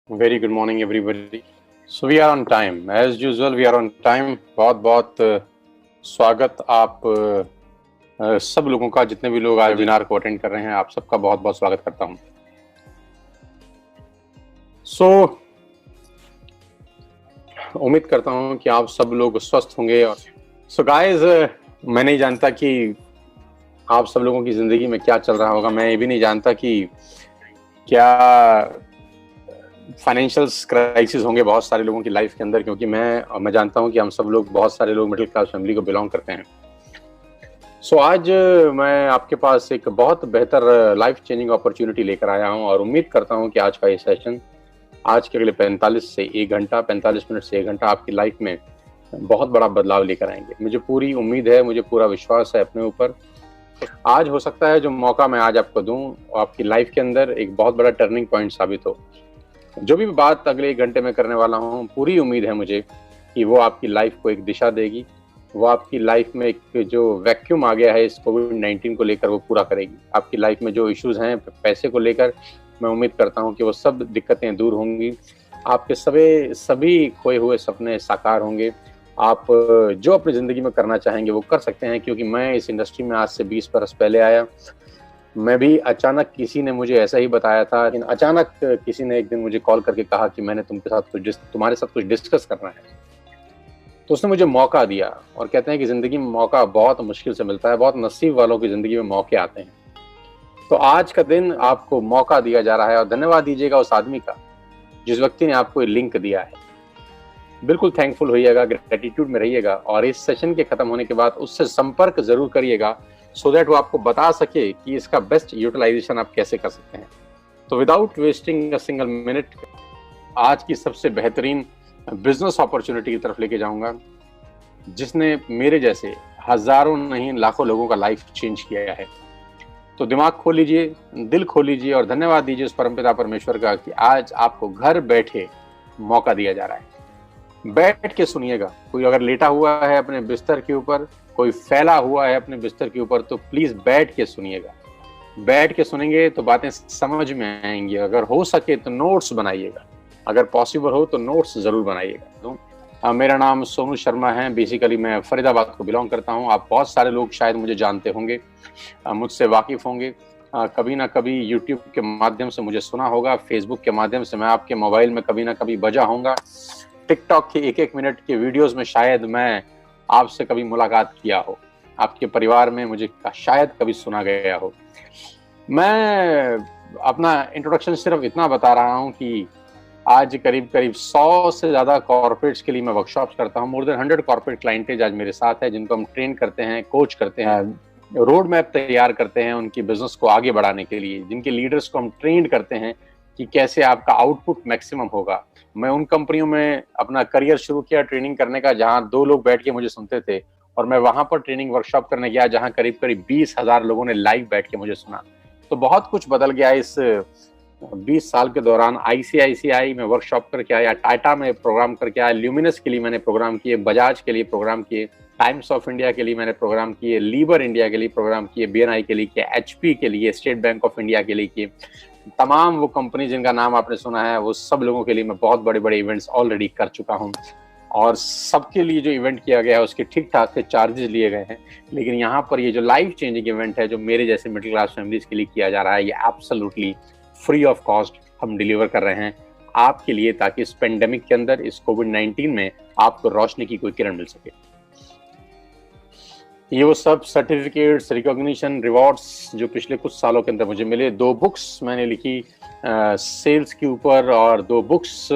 Very good morning, everybody. So we are on time. As usual, we are on time. बहुत बहुत स्वागत आप सब लोगों का, जितने भी लोग आज वेबिनार को अटेंड कर रहे हैं, आप सबका बहुत बहुत स्वागत करता हूं। उम्मीद करता हूं कि आप सब लोग स्वस्थ होंगे। और गाइस, मैं नहीं जानता कि आप सब लोगों की जिंदगी में क्या चल रहा होगा। मैं ये भी नहीं जानता कि क्या फाइनेंशियल क्राइसिस होंगे बहुत सारे लोगों की लाइफ के अंदर, क्योंकि मैं जानता हूं कि हम सब लोग, बहुत सारे लोग मिडिल क्लास फैमिली को बिलोंग करते हैं। आज मैं आपके पास एक बहुत बेहतर लाइफ चेंजिंग अपॉर्चुनिटी लेकर आया हूं, और उम्मीद करता हूं कि आज का ये सेशन, आज के अगले 45 मिनट से 1 घंटा आपकी लाइफ में बहुत बड़ा बदलाव लेकर आएंगे। मुझे पूरी उम्मीद है, मुझे पूरा विश्वास है अपने ऊपर। आज हो सकता है जो मौका मैं आज आपको दूं, आपकी लाइफ के अंदर एक बहुत बड़ा टर्निंग पॉइंट साबित हो। जो भी बात अगले 1 घंटे में करने वाला हूँ, पूरी उम्मीद है मुझे कि वो आपकी लाइफ को एक दिशा देगी। वो आपकी लाइफ में एक जो वैक्यूम आ गया है इस कोविड-19 को लेकर, वो पूरा करेगी। आपकी लाइफ में जो इश्यूज हैं पैसे को लेकर, मैं उम्मीद करता हूँ कि वो सब दिक्कतें दूर होंगी। आपके सभी खोए हुए सपने साकार होंगे। आप जो अपनी ज़िंदगी में करना चाहेंगे वो कर सकते हैं, क्योंकि मैं इस इंडस्ट्री में आज से 20 बरस पहले आया। मैं भी अचानक, किसी ने मुझे ऐसा ही बताया था, लेकिन अचानक किसी ने एक दिन मुझे कॉल करके कहा कि मैंने तुम्हारे साथ कुछ डिस्कस करना है। तो उसने मुझे मौका दिया, और कहते हैं कि जिंदगी में मौका बहुत मुश्किल से मिलता है, बहुत नसीब वालों की जिंदगी में मौके आते हैं। तो आज का दिन आपको मौका दिया जा रहा है, और धन्यवाद दीजिएगा उस आदमी का जिस व्यक्ति ने आपको ये लिंक दिया है। बिल्कुल थैंकफुल होइएगा, ग्रेटिट्यूड में रहिएगा, और इस सेशन के खत्म होने के बाद उससे संपर्क जरूर करिएगा, सो दैट वो आपको बता सके कि इसका बेस्ट यूटिलाइजेशन आप कैसे कर सकते हैं। तो without wasting a single minute, आज की सबसे बेहतरीन बिजनेस अपॉर्चुनिटी की तरफ लेके जाऊंगा, जिसने मेरे जैसे हजारों नहीं लाखों लोगों का लाइफ चेंज किया है। तो दिमाग खोल लीजिए, दिल खोल लीजिए, और धन्यवाद दीजिए उस परमपिता परमेश्वर का कि आज आपको घर बैठे मौका दिया जा रहा है। बैठ के सुनिएगा। कोई अगर लेटा हुआ है अपने बिस्तर के ऊपर, कोई फैला हुआ है अपने बिस्तर के ऊपर, तो प्लीज बैठ के सुनिएगा। बैठ के सुनेंगे तो बातें समझ में आएंगी। अगर हो सके तो नोट्स बनाइएगा, अगर पॉसिबल हो तो नोट्स जरूर बनाइएगा। तो मेरा नाम सोनू शर्मा है। बेसिकली मैं फरीदाबाद को बिलोंग करता हूँ। आप बहुत सारे लोग शायद मुझे जानते होंगे, मुझसे वाकिफ होंगे। कभी ना कभी यूट्यूब के माध्यम से मुझे सुना होगा, फेसबुक के माध्यम से मैं आपके मोबाइल में कभी ना कभी बजा होगा, टिकटॉक के 1-1 मिनट के वीडियोस में शायद मैं आपसे कभी मुलाकात किया हो, आपके परिवार में मुझे शायद कभी सुना गया हो। मैं अपना इंट्रोडक्शन सिर्फ इतना बता रहा हूं कि आज करीब 100 से ज़्यादा कॉर्पोरेट्स के लिए मैं वर्कशॉप्स करता हूं। मोर देन 100 कॉर्पोरेट क्लाइंटेज आज मेरे साथ है, जिनको हम ट्रेन करते हैं, कोच करते हैं, रोड मैप तैयार करते हैं उनकी बिजनेस को आगे बढ़ाने के लिए, जिनके लीडर्स को हम ट्रेन करते हैं कि कैसे आपका आउटपुट मैक्सिमम होगा। मैं उन कंपनियों में अपना करियर शुरू किया ट्रेनिंग करने का, जहां 2 लोग बैठ के मुझे सुनते थे, और मैं वहां पर ट्रेनिंग वर्कशॉप करने गया जहां करीब 20,000 लोगों ने लाइव बैठ के मुझे सुना। तो बहुत कुछ बदल गया इस 20 साल के दौरान। आईसीआईसीआई में वर्कशॉप करके आया, टाटा में प्रोग्राम करके आया, ल्यूमिनस के लिए मैंने प्रोग्राम किए, बजाज के लिए प्रोग्राम किए, टाइम्स ऑफ इंडिया के लिए मैंने प्रोग्राम किए, लीवर इंडिया के लिए प्रोग्राम किए, बीएनआई के लिए किए, एचपी के लिए, स्टेट बैंक ऑफ इंडिया के लिए किए। तमाम वो कंपनी जिनका नाम आपने सुना है, वो सब लोगों के लिए मैं बहुत बड़े बड़े इवेंट्स ऑलरेडी कर चुका हूं, और सबके लिए जो इवेंट किया गया है उसके ठीक ठाक से चार्जेस लिए गए हैं। लेकिन यहाँ पर ये जो लाइफ चेंजिंग इवेंट है, जो मेरे जैसे मिडिल क्लास फैमिलीज के लिए किया जा रहा है, ये एब्सोल्युटली फ्री ऑफ कॉस्ट हम डिलीवर कर रहे हैं आपके लिए, ताकि इस पेंडेमिक के अंदर, इस कोविड-19 में आपको रोशनी की कोई किरण मिल सके। ये वो सब सर्टिफिकेट्स, रिकॉग्निशन, रिवॉर्ड्स जो पिछले कुछ सालों के अंदर मुझे मिले। 2 बुक्स मैंने लिखी सेल्स के ऊपर, और 2 बुक्स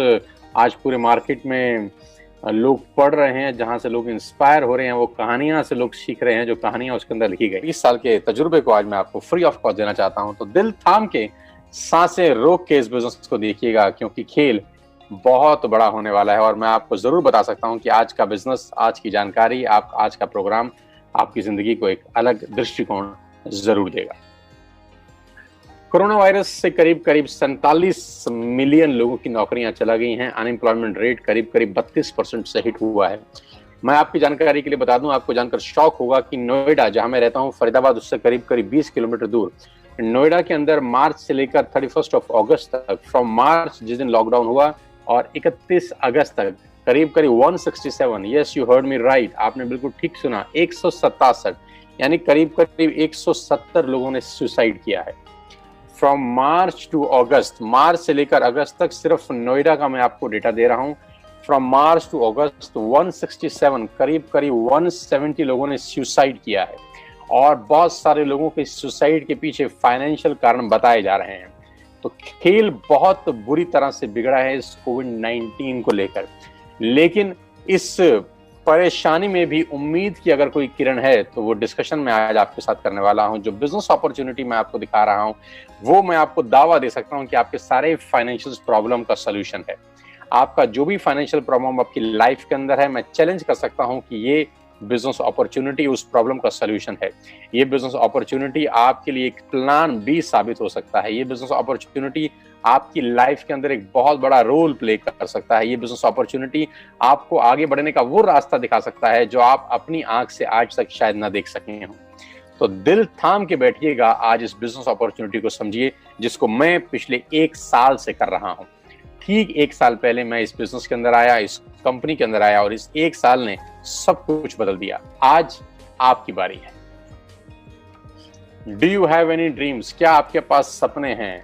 आज पूरे मार्केट में लोग पढ़ रहे हैं, जहां से लोग इंस्पायर हो रहे हैं, वो कहानियां से लोग सीख रहे हैं, जो कहानियां उसके अंदर लिखी गई। 20 साल के तजुर्बे को आज मैं आपको फ्री ऑफ कॉस्ट देना चाहता हूं। तो दिल थाम के, सांसें रोक के इस बिजनेस को देखिएगा, क्योंकि खेल बहुत बड़ा होने वाला है। और मैं आपको जरूर बता सकता हूं कि आज का बिजनेस, आज की जानकारी, आज का प्रोग्राम आपकी जिंदगी को एक अलग दृष्टिकोण जरूर देगा। कोरोना वायरस से करीब 47 मिलियन लोगों की नौकरियां चला गई हैं। अनएम्प्लॉयमेंट रेट करीब 32% से हिट हुआ है। मैं आपकी जानकारी के लिए बता दूं, आपको जानकर शॉक होगा कि नोएडा, जहां मैं रहता हूं, फरीदाबाद, उससे करीब 20 किलोमीटर दूर नोएडा के अंदर मार्च से लेकर 31 अगस्त तक, फ्रॉम मार्च जिस दिन लॉकडाउन हुआ और 31 अगस्त तक करीब करीब 167, yes you heard me right, आपने बिल्कुल ठीक सुना, 167 यानी करीब करीब 170 लोगों ने सुसाइड किया है। फ्रॉम मार्च टू अगस्त, मार्च से लेकर अगस्त तक सिर्फ नोएडा का मैं आपको डेटा दे रहा हूं। फ्रॉम मार्च टू अगस्त 167, करीब करीब 170 लोगों ने सुसाइड किया है और बहुत सारे लोगों के सुसाइड के पीछे फाइनेंशियल कारण बताए जा रहे हैं। तो खेल बहुत बुरी तरह से बिगड़ा है इस कोविड-19 को लेकर, लेकिन इस परेशानी में भी उम्मीद की अगर कोई किरण है तो वो डिस्कशन में आज आपके साथ करने वाला हूं। जो बिजनेस अपॉर्चुनिटी मैं आपको दिखा रहा हूं वो मैं आपको दावा दे सकता हूं कि आपके सारे फाइनेंशियल प्रॉब्लम का सलूशन है। आपका जो भी फाइनेंशियल प्रॉब्लम आपकी लाइफ के अंदर है, मैं चैलेंज कर सकता हूं कि ये बिजनेस अपॉर्चुनिटी उस प्रॉब्लम का सलूशन है। ये बिजनेस अपॉर्चुनिटी आपके लिए एक प्लान बी साबित हो सकता है। ये बिजनेस अपॉर्चुनिटी आपकी लाइफ के अंदर एक बहुत बड़ा रोल प्ले कर सकता है। ये बिजनेस अपॉर्चुनिटी आपको आगे बढ़ने का वो रास्ता दिखा सकता है जो आप अपनी आंख से आज तक शायद ना देख सके हों। तो दिल थाम के बैठिएगा, आज इस बिजनेस अपॉर्चुनिटी को समझिए जिसको मैं पिछले 1 साल से कर रहा हूं। ठीक 1 साल पहले मैं इस बिजनेस के अंदर आया, इस कंपनी के अंदर आया और इस 1 साल ने सब कुछ बदल दिया। आज आपकी बारी है। Do you have any dreams? क्या आपके पास सपने हैं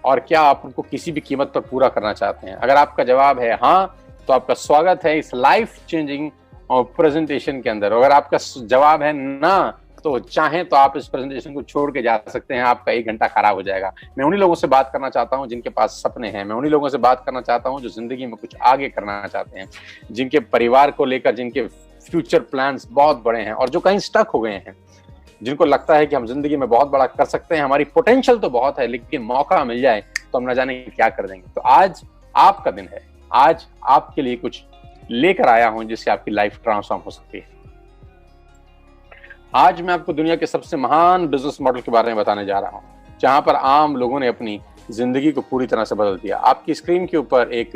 और क्या आप उनको किसी भी कीमत पर पूरा करना चाहते हैं? अगर आपका जवाब है हाँ, तो आपका स्वागत है इस लाइफ चेंजिंग प्रेजेंटेशन के अंदर। अगर आपका जवाब है ना, तो चाहें तो आप इस प्रेजेंटेशन को छोड़ के जा सकते हैं, आपका 1 घंटा खराब हो जाएगा। मैं उन्हीं लोगों से बात करना चाहता हूं जिनके पास सपने हैं, मैं उन्हीं लोगों से बात करना चाहता हूं जो जिंदगी में कुछ आगे करना चाहते हैं, जिनके परिवार को लेकर जिनके फ्यूचर प्लान्स बहुत बड़े हैं और जो कहीं स्टक हो गए हैं, जिनको लगता है कि हम जिंदगी में बहुत बड़ा कर सकते हैं, हमारी पोटेंशियल तो बहुत है लेकिन मौका मिल जाए तो हम न जाने क्या कर देंगे। तो आज आपका दिन है, आज आपके लिए कुछ लेकर आया हूं जिससे आपकी लाइफ ट्रांसफॉर्म हो सकती है। आज मैं आपको दुनिया के सबसे महान बिजनेस मॉडल के बारे में बताने जा रहा हूं जहां पर आम लोगों ने अपनी जिंदगी को पूरी तरह से बदल दिया। आपकी स्क्रीन के ऊपर एक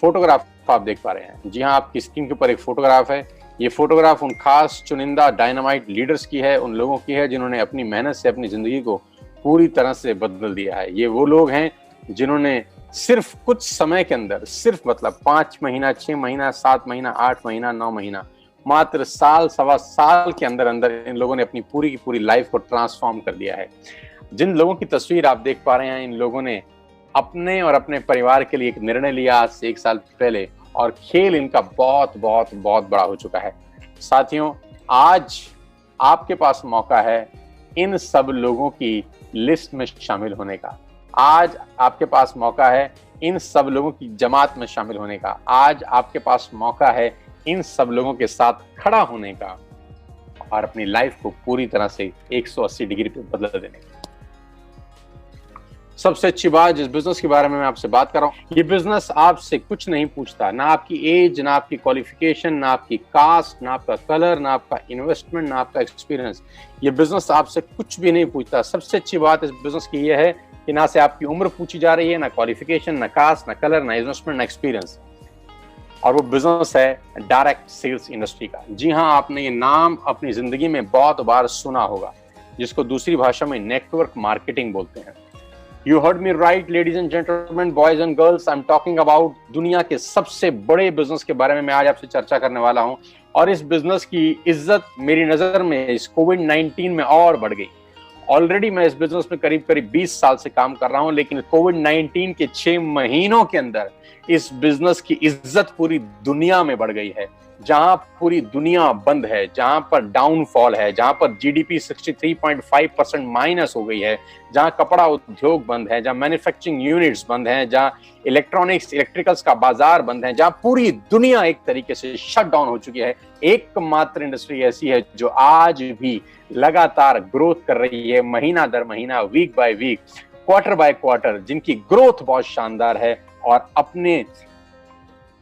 फोटोग्राफ आप देख पा रहे हैं। जी हां, आपकी स्क्रीन के ऊपर एक फोटोग्राफ है। ये फोटोग्राफ उन खास चुनिंदा डायनामाइट लीडर्स की है, उन लोगों की है जिन्होंने अपनी मेहनत से अपनी जिंदगी को पूरी तरह से बदल दिया है। ये वो लोग हैं जिन्होंने सिर्फ कुछ समय के अंदर, सिर्फ मतलब 5 महीना, 6 महीना, 7 महीना, 8 महीना, 9 महीना, मात्र साल सवा साल के अंदर अंदर इन लोगों ने अपनी पूरी की पूरी लाइफ को ट्रांसफॉर्म कर दिया है। जिन लोगों की तस्वीर आप देख पा रहे हैं, इन लोगों ने अपने और अपने परिवार के लिए एक निर्णय लिया आज से 1 साल पहले और खेल इनका बहुत बहुत बहुत बड़ा हो चुका है। साथियों, आज आपके पास मौका है इन सब लोगों की लिस्ट में शामिल होने का। आज आपके पास मौका है इन सब लोगों की जमात में शामिल होने का। आज आपके पास मौका है इन सब लोगों के साथ खड़ा होने का और अपनी लाइफ को पूरी तरह से 180 डिग्री पे बदल देने का। सबसे अच्छी बात जिस बिजनेस के बारे में मैं आपसे बात कर रहा हूं, ये बिजनेस आपसे कुछ नहीं पूछता, ना आपकी एज, ना आपकी क्वालिफिकेशन, ना आपकी कास्ट, ना आपका कलर, ना आपका इन्वेस्टमेंट, ना आपका एक्सपीरियंस। ये बिजनेस आपसे कुछ भी नहीं पूछता। सबसे अच्छी बात इस बिजनेस की ये है कि ना से आपकी उम्र पूछी जा रही है, ना क्वालिफिकेशन, ना कास्ट, ना कलर, ना इन्वेस्टमेंट, ना एक्सपीरियंस। और वो बिजनेस है डायरेक्ट सेल्स इंडस्ट्री का। जी हाँ, आपने ये नाम अपनी जिंदगी में बहुत बार सुना होगा, जिसको दूसरी भाषा में नेटवर्क मार्केटिंग बोलते हैं। You heard me right ladies and gentleman, boys and girls, I am talking about दुनिया के सबसे बड़े बिजनेस के बारे में मैं आज आपसे चर्चा करने वाला हूं। और इस बिजनेस की इज्जत मेरी नजर में इस कोविड-19 में और बढ़ गई। ऑलरेडी मैं इस बिजनेस में करीब करीब 20 साल से काम कर रहा हूं, लेकिन कोविड-19 के 6 महीनों के अंदर इस बिजनेस की इज्जत पूरी दुनिया में बढ़ गई है। जहां पूरी दुनिया बंद है, जहां पर डाउनफॉल है, जहां पर जीडीपी 63.5% माइनस हो गई है, जहां कपड़ा उद्योग बंद है, जहां मैन्युफैक्चरिंग यूनिट्स बंद हैं, जहां इलेक्ट्रॉनिक्स इलेक्ट्रिकल्स का बाजार बंद है, जहां पूरी दुनिया एक तरीके से शट डाउन हो चुकी है, एकमात्र इंडस्ट्री ऐसी है जो आज भी लगातार ग्रोथ कर रही है, महीना दर महीना, week by week, quarter by quarter, जिनकी ग्रोथ बहुत शानदार है और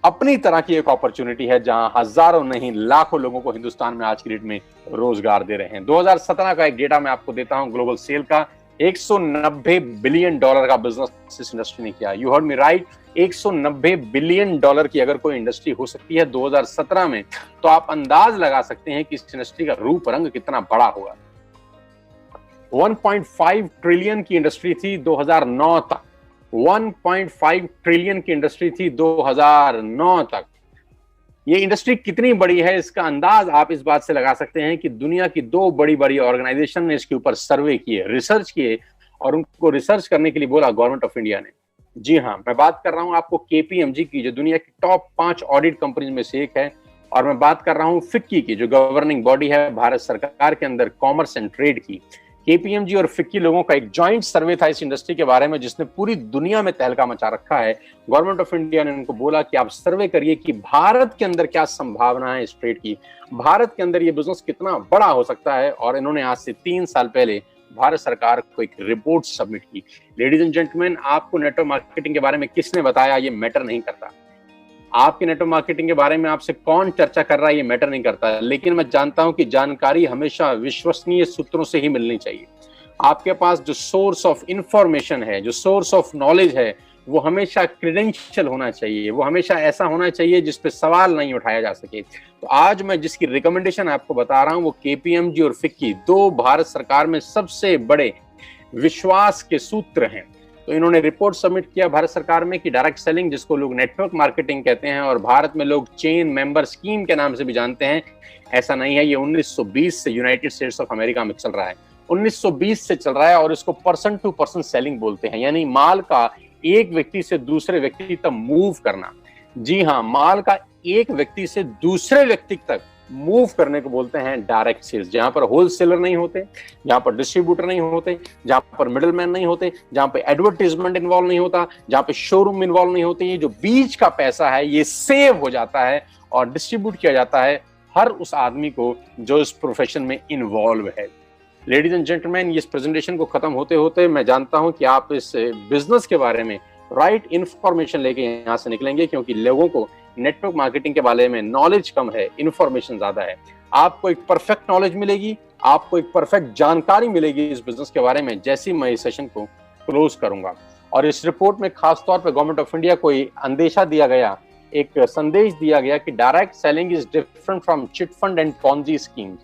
अपनी तरह की एक अपॉर्चुनिटी है जहां हजारों नहीं लाखों लोगों को हिंदुस्तान में आज की डेट में रोजगार दे रहे हैं। 2017 का एक डेटा मैं आपको देता हूं, ग्लोबल सेल का 190 बिलियन डॉलर का बिजनेस इस इंडस्ट्री ने किया। You heard me right, 190 billion dollar की अगर कोई इंडस्ट्री हो सकती है 2017 में, तो आप अंदाज लगा सकते हैं कि इस इंडस्ट्री का रूप रंग कितना बड़ा होगा। 1.5 ट्रिलियन की इंडस्ट्री थी 2009 तक। 1.5 ट्रिलियन की इंडस्ट्री थी 2009 तक। ये इंडस्ट्री कितनी बड़ी है इसका अंदाज आप इस बात से लगा सकते हैं कि दुनिया की दो बड़ी बड़ी ऑर्गेनाइजेशन ने इसके ऊपर सर्वे किए, रिसर्च किए, और उनको रिसर्च करने के लिए बोला गवर्नमेंट ऑफ इंडिया ने। जी हाँ, मैं बात कर रहा हूं आपको केपीएमजी की, जो दुनिया की टॉप 5 ऑडिट कंपनीज में से एक है, और मैं बात कर रहा हूं फिक्की की, जो गवर्निंग बॉडी है भारत सरकार के अंदर कॉमर्स एंड ट्रेड की। केपीएमजी और फिक्की लोगों का एक जॉइंट सर्वे था इस इंडस्ट्री के बारे में, जिसने पूरी दुनिया में तहलका मचा रखा है। गवर्नमेंट ऑफ इंडिया ने उनको बोला कि आप सर्वे करिए कि भारत के अंदर क्या संभावना है इस ट्रेड की, भारत के अंदर ये बिजनेस कितना बड़ा हो सकता है। और इन्होंने आज से 3 साल पहले भारत सरकार को एक रिपोर्ट सबमिट की। लेडीज एंड जेंटलमैन, आपको नेटवर्क मार्केटिंग के बारे में किसने बताया ये मैटर नहीं करता। आपके नेटवर्क मार्केटिंग के बारे में आपसे कौन चर्चा कर रहा है ये मैटर नहीं करता, लेकिन मैं जानता हूं कि जानकारी हमेशा विश्वसनीय सूत्रों से ही मिलनी चाहिए। आपके पास जो सोर्स ऑफ इंफॉर्मेशन है, जो सोर्स ऑफ नॉलेज है, वो हमेशा क्रेडेंशियल होना चाहिए, वो हमेशा ऐसा होना चाहिए जिस पे सवाल नहीं उठाया जा सके। तो आज मैं जिसकी रिकमेंडेशन आपको बता रहा हूं वो केपीएमजी और फिक्की, दो भारत सरकार में सबसे बड़े विश्वास के सूत्र हैं। तो इन्होंने रिपोर्ट सबमिट किया भारत सरकार में कि डायरेक्ट सेलिंग, जिसको लोग नेटवर्क मार्केटिंग कहते हैं और भारत में लोग चेन मेंबर स्कीम के नाम से भी जानते हैं, ऐसा नहीं है। ये 1920 से यूनाइटेड स्टेट्स ऑफ अमेरिका में चल रहा है, 1920 से चल रहा है, और इसको पर्सन टू पर्सन सेलिंग बोलते हैं, यानी माल का एक व्यक्ति से दूसरे व्यक्ति तक मूव करना। जी हाँ, माल का एक व्यक्ति से दूसरे व्यक्ति तक मूव करने को बोलते हैं डायरेक्ट सेल्स, जहां पर होलसेलर नहीं होते, जहां पर डिस्ट्रीब्यूटर नहीं होते, जहां पर मिडलमैन नहीं होते, जहां पे एडवर्टाइजमेंट इन्वॉल्व नहीं होता, जहां पे शोरूम इन्वॉल्व नहीं होते। ये जो बीच का पैसा है ये सेव हो जाता है और डिस्ट्रीब्यूट किया जाता है हर उस आदमी को जो इस प्रोफेशन में इन्वॉल्व है। लेडीज एंड जेंटलमैन, इस प्रेजेंटेशन को खत्म होते होते मैं जानता हूं कि आप इस बिजनेस के बारे में राइट इंफॉर्मेशन लेके यहाँ से निकलेंगे, क्योंकि लोगों को नेटवर्क मार्केटिंग के बारे में नॉलेज कम है, इंफॉर्मेशन ज्यादा है। आपको एक परफेक्ट नॉलेज मिलेगी, आपको एक परफेक्ट जानकारी मिलेगी इस बिजनेस के बारे में जैसे मैं इस सेशन को क्लोज करूंगा। और इस रिपोर्ट में खासतौर पर गवर्नमेंट ऑफ इंडिया को अंदेशा दिया गया, एक संदेश दिया गया कि direct selling is different from chit fund and Ponzi scheme.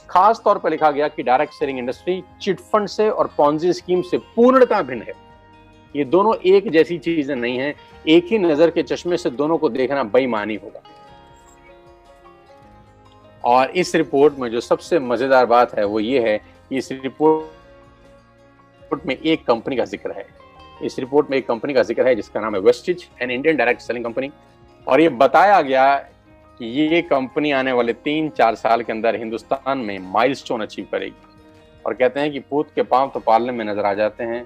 खास तौर पर लिखा गया कि direct selling industry chit fund से और पॉन्जी स्कीम से पूर्णतः भिन्न है। ये दोनों एक जैसी चीजें नहीं हैं, एक ही नजर के चश्मे से दोनों को देखना बेईमानी होगा। और इस रिपोर्ट में जो सबसे मजेदार बात है वो ये है कि इस रिपोर्ट में एक कंपनी का जिक्र है। इस रिपोर्ट में एक कंपनी का जिक्र है जिसका नाम है Vestige, an Indian direct selling company. और ये बताया गया कि ये कंपनी आने वाले 3-4 साल के अंदर हिंदुस्तान में माइलस्टोन अचीव करेगी। और कहते हैं कि पूत के पांव तो पालने में नजर आ जाते हैं।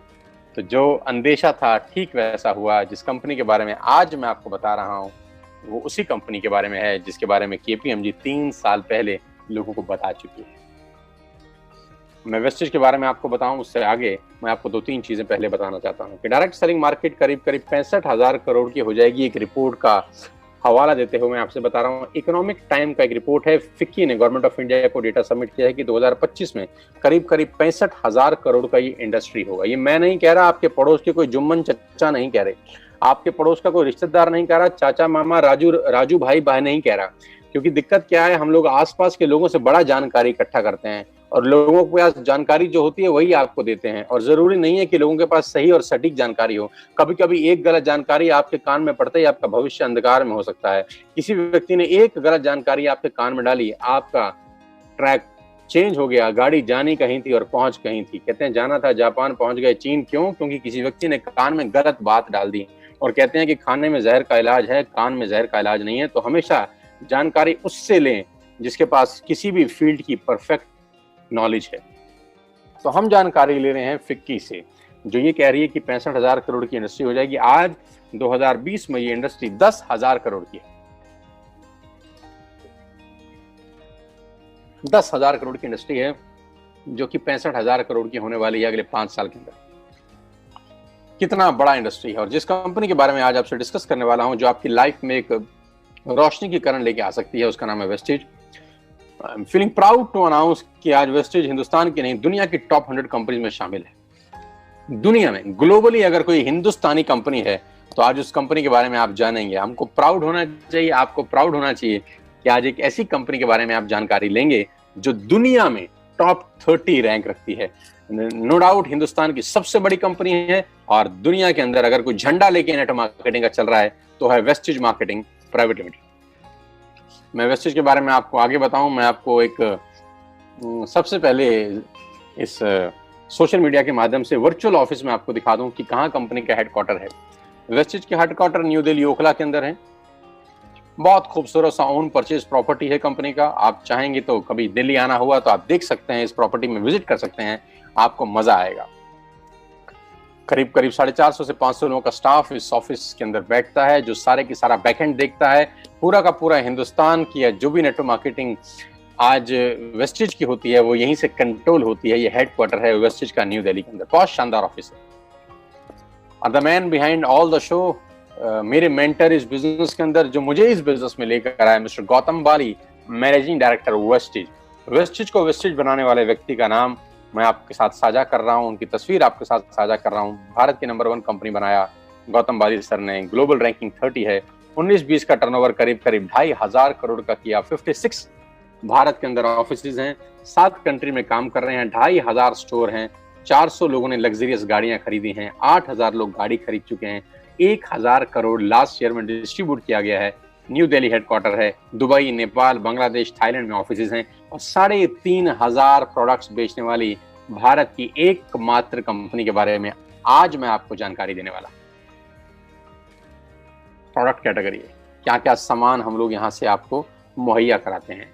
तो जो अंदेशा था ठीक वैसा हुआ। जिस कंपनी के बारे में आज मैं आपको बता रहा हूं वो उसी कंपनी के बारे में है जिसके बारे में केपीएमजी 3 साल पहले लोगों को बता चुकी है। मैं वेस्टेज के बारे में आपको बताऊं उससे आगे मैं आपको 2-3 चीजें पहले बताना चाहता हूं कि डायरेक्ट सेलिंग मार्केट करीब 65,000 करोड़ की हो जाएगी। एक रिपोर्ट का हवाला देते हुए मैं आपसे बता रहा हूँ, इकोनॉमिक टाइम का एक रिपोर्ट है, फिक्की ने गवर्नमेंट ऑफ इंडिया को डेटा सबमिट किया है कि 2025 में करीब 65,000 करोड़ का ये इंडस्ट्री होगा। ये मैं नहीं कह रहा, आपके पड़ोस के कोई जुम्मन चचा नहीं कह रहे, आपके पड़ोस का कोई रिश्तेदार नहीं कह रहा, चाचा मामा राजू भाई बहन नहीं कह रहा। क्योंकि दिक्कत क्या है, हम लोग आसपास के लोगों से बड़ा जानकारी इकट्ठा करते हैं और लोगों के पास जानकारी जो होती है वही आपको देते हैं, और जरूरी नहीं है कि लोगों के पास सही और सटीक जानकारी हो। कभी कभी एक गलत जानकारी आपके कान में पड़ते ही आपका भविष्य अंधकार में हो सकता है। किसी व्यक्ति ने एक गलत जानकारी आपके कान में डाली, आपका ट्रैक चेंज हो गया, गाड़ी जानी कहीं थी और पहुंच कहीं थी। कहते हैं जाना था जापान, पहुंच गए चीन। क्यों? क्योंकि किसी व्यक्ति ने कान में गलत बात डाल दी। और कहते हैं कि खाने में जहर का इलाज है, कान में जहर का इलाज नहीं है। तो हमेशा जानकारी उससे लें जिसके पास किसी भी फील्ड की परफेक्ट नॉलेज है। तो हम जानकारी ले रहे हैं फिक्की से, जो ये कह रही है कि 65,000 करोड़ की इंडस्ट्री हो जाएगी। आज 2020 में ये इंडस्ट्री 10,000 करोड़ की है। 10,000 करोड़ की इंडस्ट्री है जो कि 65,000 करोड़ की होने वाली है अगले 5 साल के अंदर। कितना बड़ा इंडस्ट्री है। और जिस कंपनी के बारे में आज आपसे डिस्कस करने वाला हूं, जो आपकी लाइफ में एक रोशनी की किरण लेके आ सकती है, उसका नाम है Vestige. I am feeling proud to announce कि आज वेस्टेज हिंदुस्तान की नहीं दुनिया की टॉप 100 कंपनीज में शामिल है। दुनिया में ग्लोबली अगर कोई हिंदुस्तानी कंपनी है तो आज उस कंपनी के बारे में आप जानेंगे। हमको प्राउड होना चाहिए, आपको प्राउड होना चाहिए कि आज एक ऐसी कंपनी के बारे में आप जानकारी लेंगे जो दुनिया में टॉप 30 रैंक रखती है। नो डाउट हिंदुस्तान की सबसे बड़ी कंपनी है, और दुनिया के अंदर अगर कोई झंडा लेके नेटवर्क मार्केटिंग का चल रहा है तो है वेस्टिज मार्केटिंग प्राइवेट लिमिटेड। मैं वेस्टिज के बारे में आपको आगे बताऊं, मैं आपको एक सबसे पहले इस सोशल मीडिया के माध्यम से वर्चुअल ऑफिस में आपको दिखा दूं कि कहां कंपनी का हेडक्वार्टर है। वेस्टिज के हेडक्वार्टर न्यू दिल्ली ओखला के अंदर है। बहुत खूबसूरत सा ओन परचेज प्रॉपर्टी है कंपनी का। आप चाहेंगे तो कभी दिल्ली आना हुआ तो आप देख सकते हैं, इस प्रॉपर्टी में विजिट कर सकते हैं, आपको मजा आएगा। करीब करीब 450 से 500 लोगों का स्टाफ इस ऑफिस के अंदर बैठता है, जो सारे की सारा बैकएंड देखता है। पूरा का पूरा हिंदुस्तान की जो भी नेटवर्क मार्केटिंग आज वेस्टिज की होती है वो यहीं से कंट्रोल होती है। ये हेडक्वार्टर है वेस्टिज का न्यू दिल्ली के अंदर। बहुत शानदार ऑफिस है। The man behind all the show, मेरे मेंटर इस बिजनेस के अंदर, जो मुझे इस बिजनेस में लेकर आया, मिस्टर गौतम बाली, मैनेजिंग डायरेक्टर वेस्टिज। वेस्टिज को वेस्टिज बनाने वाले व्यक्ति का नाम मैं आपके साथ साझा कर रहा हूं, उनकी तस्वीर आपके साथ साझा कर रहा हूं। भारत की नंबर 1 कंपनी बनाया गौतम बाली सर ने। ग्लोबल रैंकिंग 30 है। 19-20 का टर्नओवर करीब करीब 2,500 करोड़ का किया। 56 भारत के अंदर ऑफिसेज हैं, 7 कंट्री में काम कर रहे हैं, 2,500 स्टोर हैं, 400 लोगों ने लग्जरियस गाड़ियां खरीदी हैं, 8,000 लोग गाड़ी खरीद चुके हैं, 1,000 करोड़ लास्ट ईयर में डिस्ट्रीब्यूट किया गया है। न्यू दिल्ली हेडक्वार्टर है। दुबई, नेपाल, बांग्लादेश, थाईलैंड में ऑफिसेज हैं, और 3,500 प्रोडक्ट्स बेचने वाली भारत की एकमात्र कंपनी के बारे में आज मैं आपको जानकारी देने वाला। प्रोडक्ट कैटेगरी है, क्या क्या सामान हम लोग यहाँ से आपको मुहैया कराते हैं।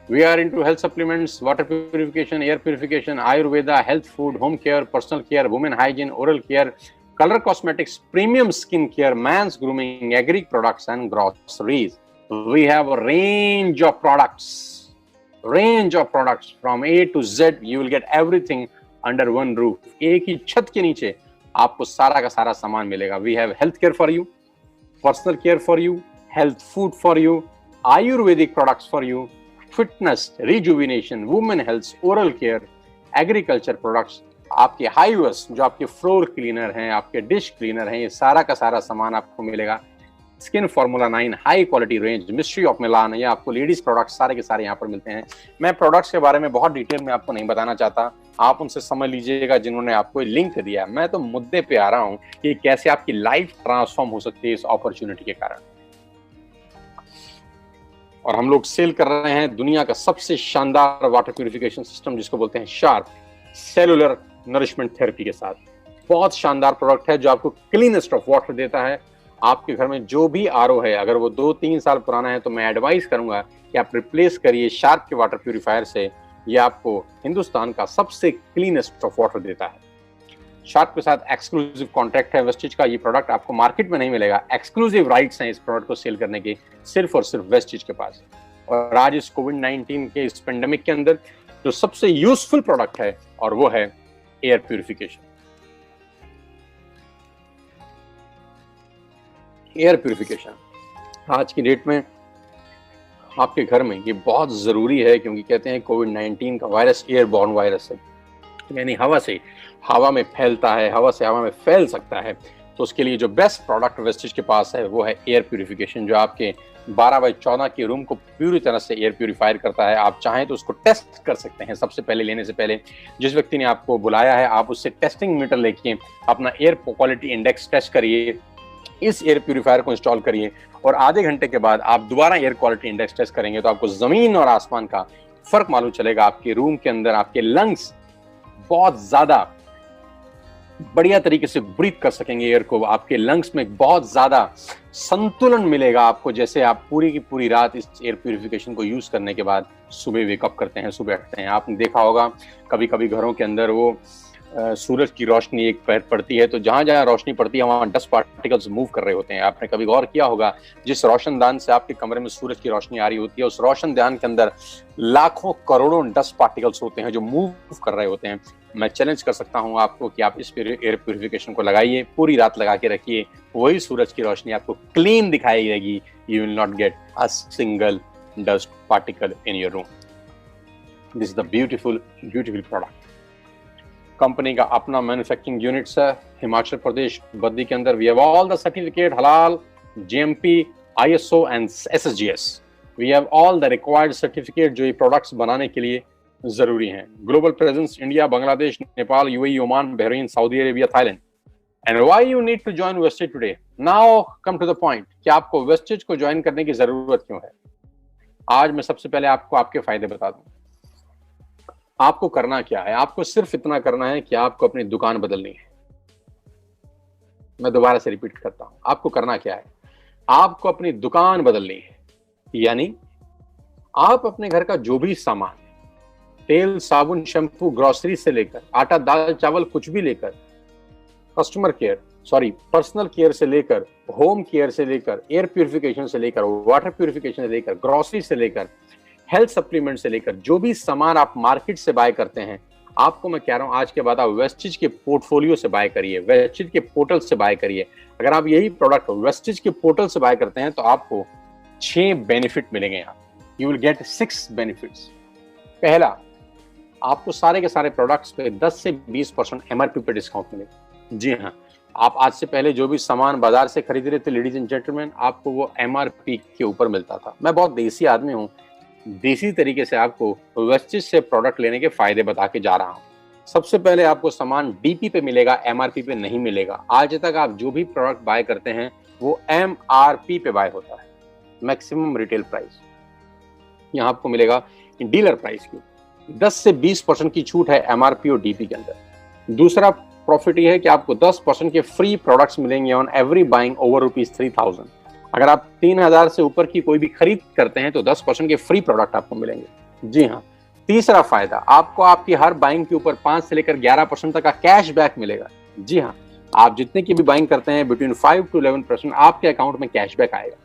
We are into health supplements, water purification, air purification, Ayurveda, health food, home care, personal care, women hygiene, oral care, color cosmetics, premium skin care, man's grooming, agri products and groceries. We have a range of products from A to Z. You will get everything under one roof. एक ही छत के नीचे आपको सारा का सारा सामान मिलेगा। We have health care for you, personal care for you, health food for you, Ayurvedic products for you, fitness, rejuvenation, women health, oral care, agriculture products, आपके हाईवेस जो आपके फ्लोर क्लीनर हैं, आपके डिश क्लीनर हैं, ये सारा का सारा सामान आपको मिलेगा। Skin formula 9 high quality range, mystery of Milan, ये आपको लेडीज प्रोडक्ट्स सारे के सारे यहाँ पर मिलते हैं। मैं प्रोडक्ट्स के बारे में बहुत डिटेल में आपको नहीं बताना चाहता, आप उनसे समझ लीजिएगा जिन्होंने आपको लिंक दिया। मैं तो मुद्दे पे आ रहा हूँ कि कैसे आपकी लाइफ ट्रांसफॉर्म हो सकती है इस अपॉर्चुनिटी के कारण। और हम लोग सेल कर रहे हैं दुनिया का सबसे शानदार वाटर प्यूरिफिकेशन सिस्टम, जिसको बोलते हैं शार्प सेलुलर नरिशमेंट थेरेपी के साथ। बहुत शानदार प्रोडक्ट है जो आपको क्लीनेस्ट ऑफ वाटर देता है। आपके घर में जो भी आरओ है, अगर वो 2-3 साल पुराना है तो मैं एडवाइस करूंगा कि आप रिप्लेस करिए शार्प के वाटर प्यूरिफायर से। ये आपको हिंदुस्तान का सबसे क्लीनेस्ट ऑफ वाटर देता है। शार्प के साथ एक्सक्लूसिव कॉन्ट्रैक्ट है वेस्टिज का। ये प्रोडक्ट आपको मार्केट में नहीं मिलेगा, एक्सक्लूसिव राइट्स हैं इस प्रोडक्ट को सेल करने के सिर्फ और सिर्फ वेस्टिज के पास। और आज इस कोविड-19 के इस पेंडेमिक के अंदर जो सबसे यूजफुल प्रोडक्ट है, और वो है एयर प्यूरिफिकेशन। एयर प्यूरिफिकेशन आज की डेट में आपके घर में ये बहुत जरूरी है, क्योंकि कहते हैं कोविड-19 का वायरस एयरबॉर्न वायरस है, यानी हवा से हवा में फैलता है, हवा से हवा में फैल सकता है। तो उसके लिए जो बेस्ट प्रोडक्ट वेस्टिज के पास है वो है एयर प्यूरिफिकेशन, जो आपके 12x14 के रूम को पूरी तरह से एयर प्यूरिफायर करता है। आप चाहें तो उसको टेस्ट कर सकते हैं। सबसे पहले लेने से पहले जिस व्यक्ति ने आपको बुलाया है, आप उससे टेस्टिंग मीटर लेके अपना एयर क्वालिटी इंडेक्स टेस्ट करिए, इस एयर प्यूरिफायर को इंस्टॉल करिए, और आधे घंटे के बाद आप दोबारा एयर क्वालिटी इंडेक्स टेस्ट करेंगे तो आपको जमीन और आसमान का फर्क मालूम चलेगा। आपके रूम के अंदर आपके लंग्स बहुत ज्यादा बढ़िया तरीके से ब्रीथ कर सकेंगे एयर को। आपके लंग्स में बहुत ज्यादा संतुलन मिलेगा आपको, जैसे आप पूरी की पूरी रात इस एयर प्यूरिफिकेशन को यूज करने के बाद सुबह वेकअप करते हैं, सुबह उठते हैं। आपने देखा होगा कभी कभी घरों के अंदर वो सूरज की रोशनी एक पैर पड़ती है, तो जहां जहां रोशनी पड़ती है वहां डस्ट पार्टिकल्स मूव कर रहे होते हैं। आपने कभी गौर किया होगा, जिस रोशनदान से आपके कमरे में सूरज की रोशनी आ रही होती है, उस रोशनदान के अंदर लाखों करोड़ों डस्ट पार्टिकल्स होते हैं जो मूव कर रहे होते हैं। मैं चैलेंज कर सकता हूं आपको कि आप इस एयर प्यूरिफिकेशन को लगाइए, पूरी रात लगा के रखिए, वही सूरज की रोशनी आपको क्लीन दिखाई देगी। You will not get a single dust particle in your room. This is the beautiful product. Company का अपना मैन्युफैक्चरिंग यूनिट्स है हिमाचल प्रदेश बद्दी के अंदर। We have all the certificate halal, GMP, ISO and SSGS। We have all the required certificate जो ये products बनाने के लिए जरूरी हैं। Global presence India, Bangladesh, Nepal, UAE, Oman, Bahrain, Saudi Arabia, Thailand. And why you need to join Vestige today? Now come to the point कि आपको wastage को ज्वाइन करने की जरूरत क्यों है। आज मैं सबसे पहले आपको आपके फायदे बता दूं। आपको करना क्या है? आपको सिर्फ इतना करना है कि आपको अपनी दुकान बदलनी है। मैं दोबारा से रिपीट करता हूं, आपको करना क्या है? आपको अपनी दुकान बदलनी है। यानी आप अपने घर का जो भी सामान, तेल, साबुन, शैम्पू, ग्रोसरी से लेकर आटा, दाल, चावल, कुछ भी लेकर, पर्सनल केयर से लेकर, होम केयर से लेकर, एयर प्यूरिफिकेशन से लेकर, वाटर प्यूरिफिकेशन से लेकर, ग्रोसरी से लेकर, हेल्थ सप्लीमेंट से लेकर, जो भी सामान आप मार्केट से बाय करते हैं, आपको मैं कह रहा हूं आज के बाद आप वेस्टेज के पोर्टफोलियो से बाय करिए, वेस्टेज के पोर्टल से बाय करिए। अगर आप यही प्रोडक्ट वेस्टेज के पोर्टल से बाय करते हैं तो आपको 6 बेनिफिट मिलेंगे। यहाँ यू विल गेट 6 बेनिफिट्स। पहला, आपको सारे के सारे प्रोडक्ट्स पे 10 से 20% एमआरपी पे डिस्काउंट मिलेगा। जी हाँ, आप आज से पहले जो भी सामान बाजार से खरीद रहे थे लेडीज एंड जेंटलमैन, आपको वो एमआरपी के ऊपर मिलता था। मैं बहुत देसी आदमी हूँ, देसी तरीके से आपको वेस्टेज से प्रोडक्ट लेने के फायदे बता के जा रहा हूँ। सबसे पहले आपको सामान डीपी पे मिलेगा, एमआरपी पे नहीं मिलेगा। आज तक आप जो भी प्रोडक्ट बाय करते हैं वो एमआरपी पे बाय होता है, मैक्सिमम रिटेल प्राइस। यहाँ आपको मिलेगा डीलर प्राइस की 10 से 20% की छूट है एमआरपी और डीपी के अंदर। दूसरा प्रॉफिट ये है कि आपको 10% के फ्री प्रोडक्ट्स मिलेंगे ऑन एवरी बाइंग ओवर ₹3000। अगर आप 3000 से ऊपर की कोई भी खरीद करते हैं तो 10% के फ्री प्रोडक्ट आपको मिलेंगे। जी हाँ। तीसरा फायदा, आपको आपकी हर बाइंग के ऊपर 5 से लेकर 11% तक का कैश बैक मिलेगा। जी हाँ, आप जितने की भी बाइंग करते हैं बिटवीन 5 to 11% आपके अकाउंट में कैश बैक आएगा।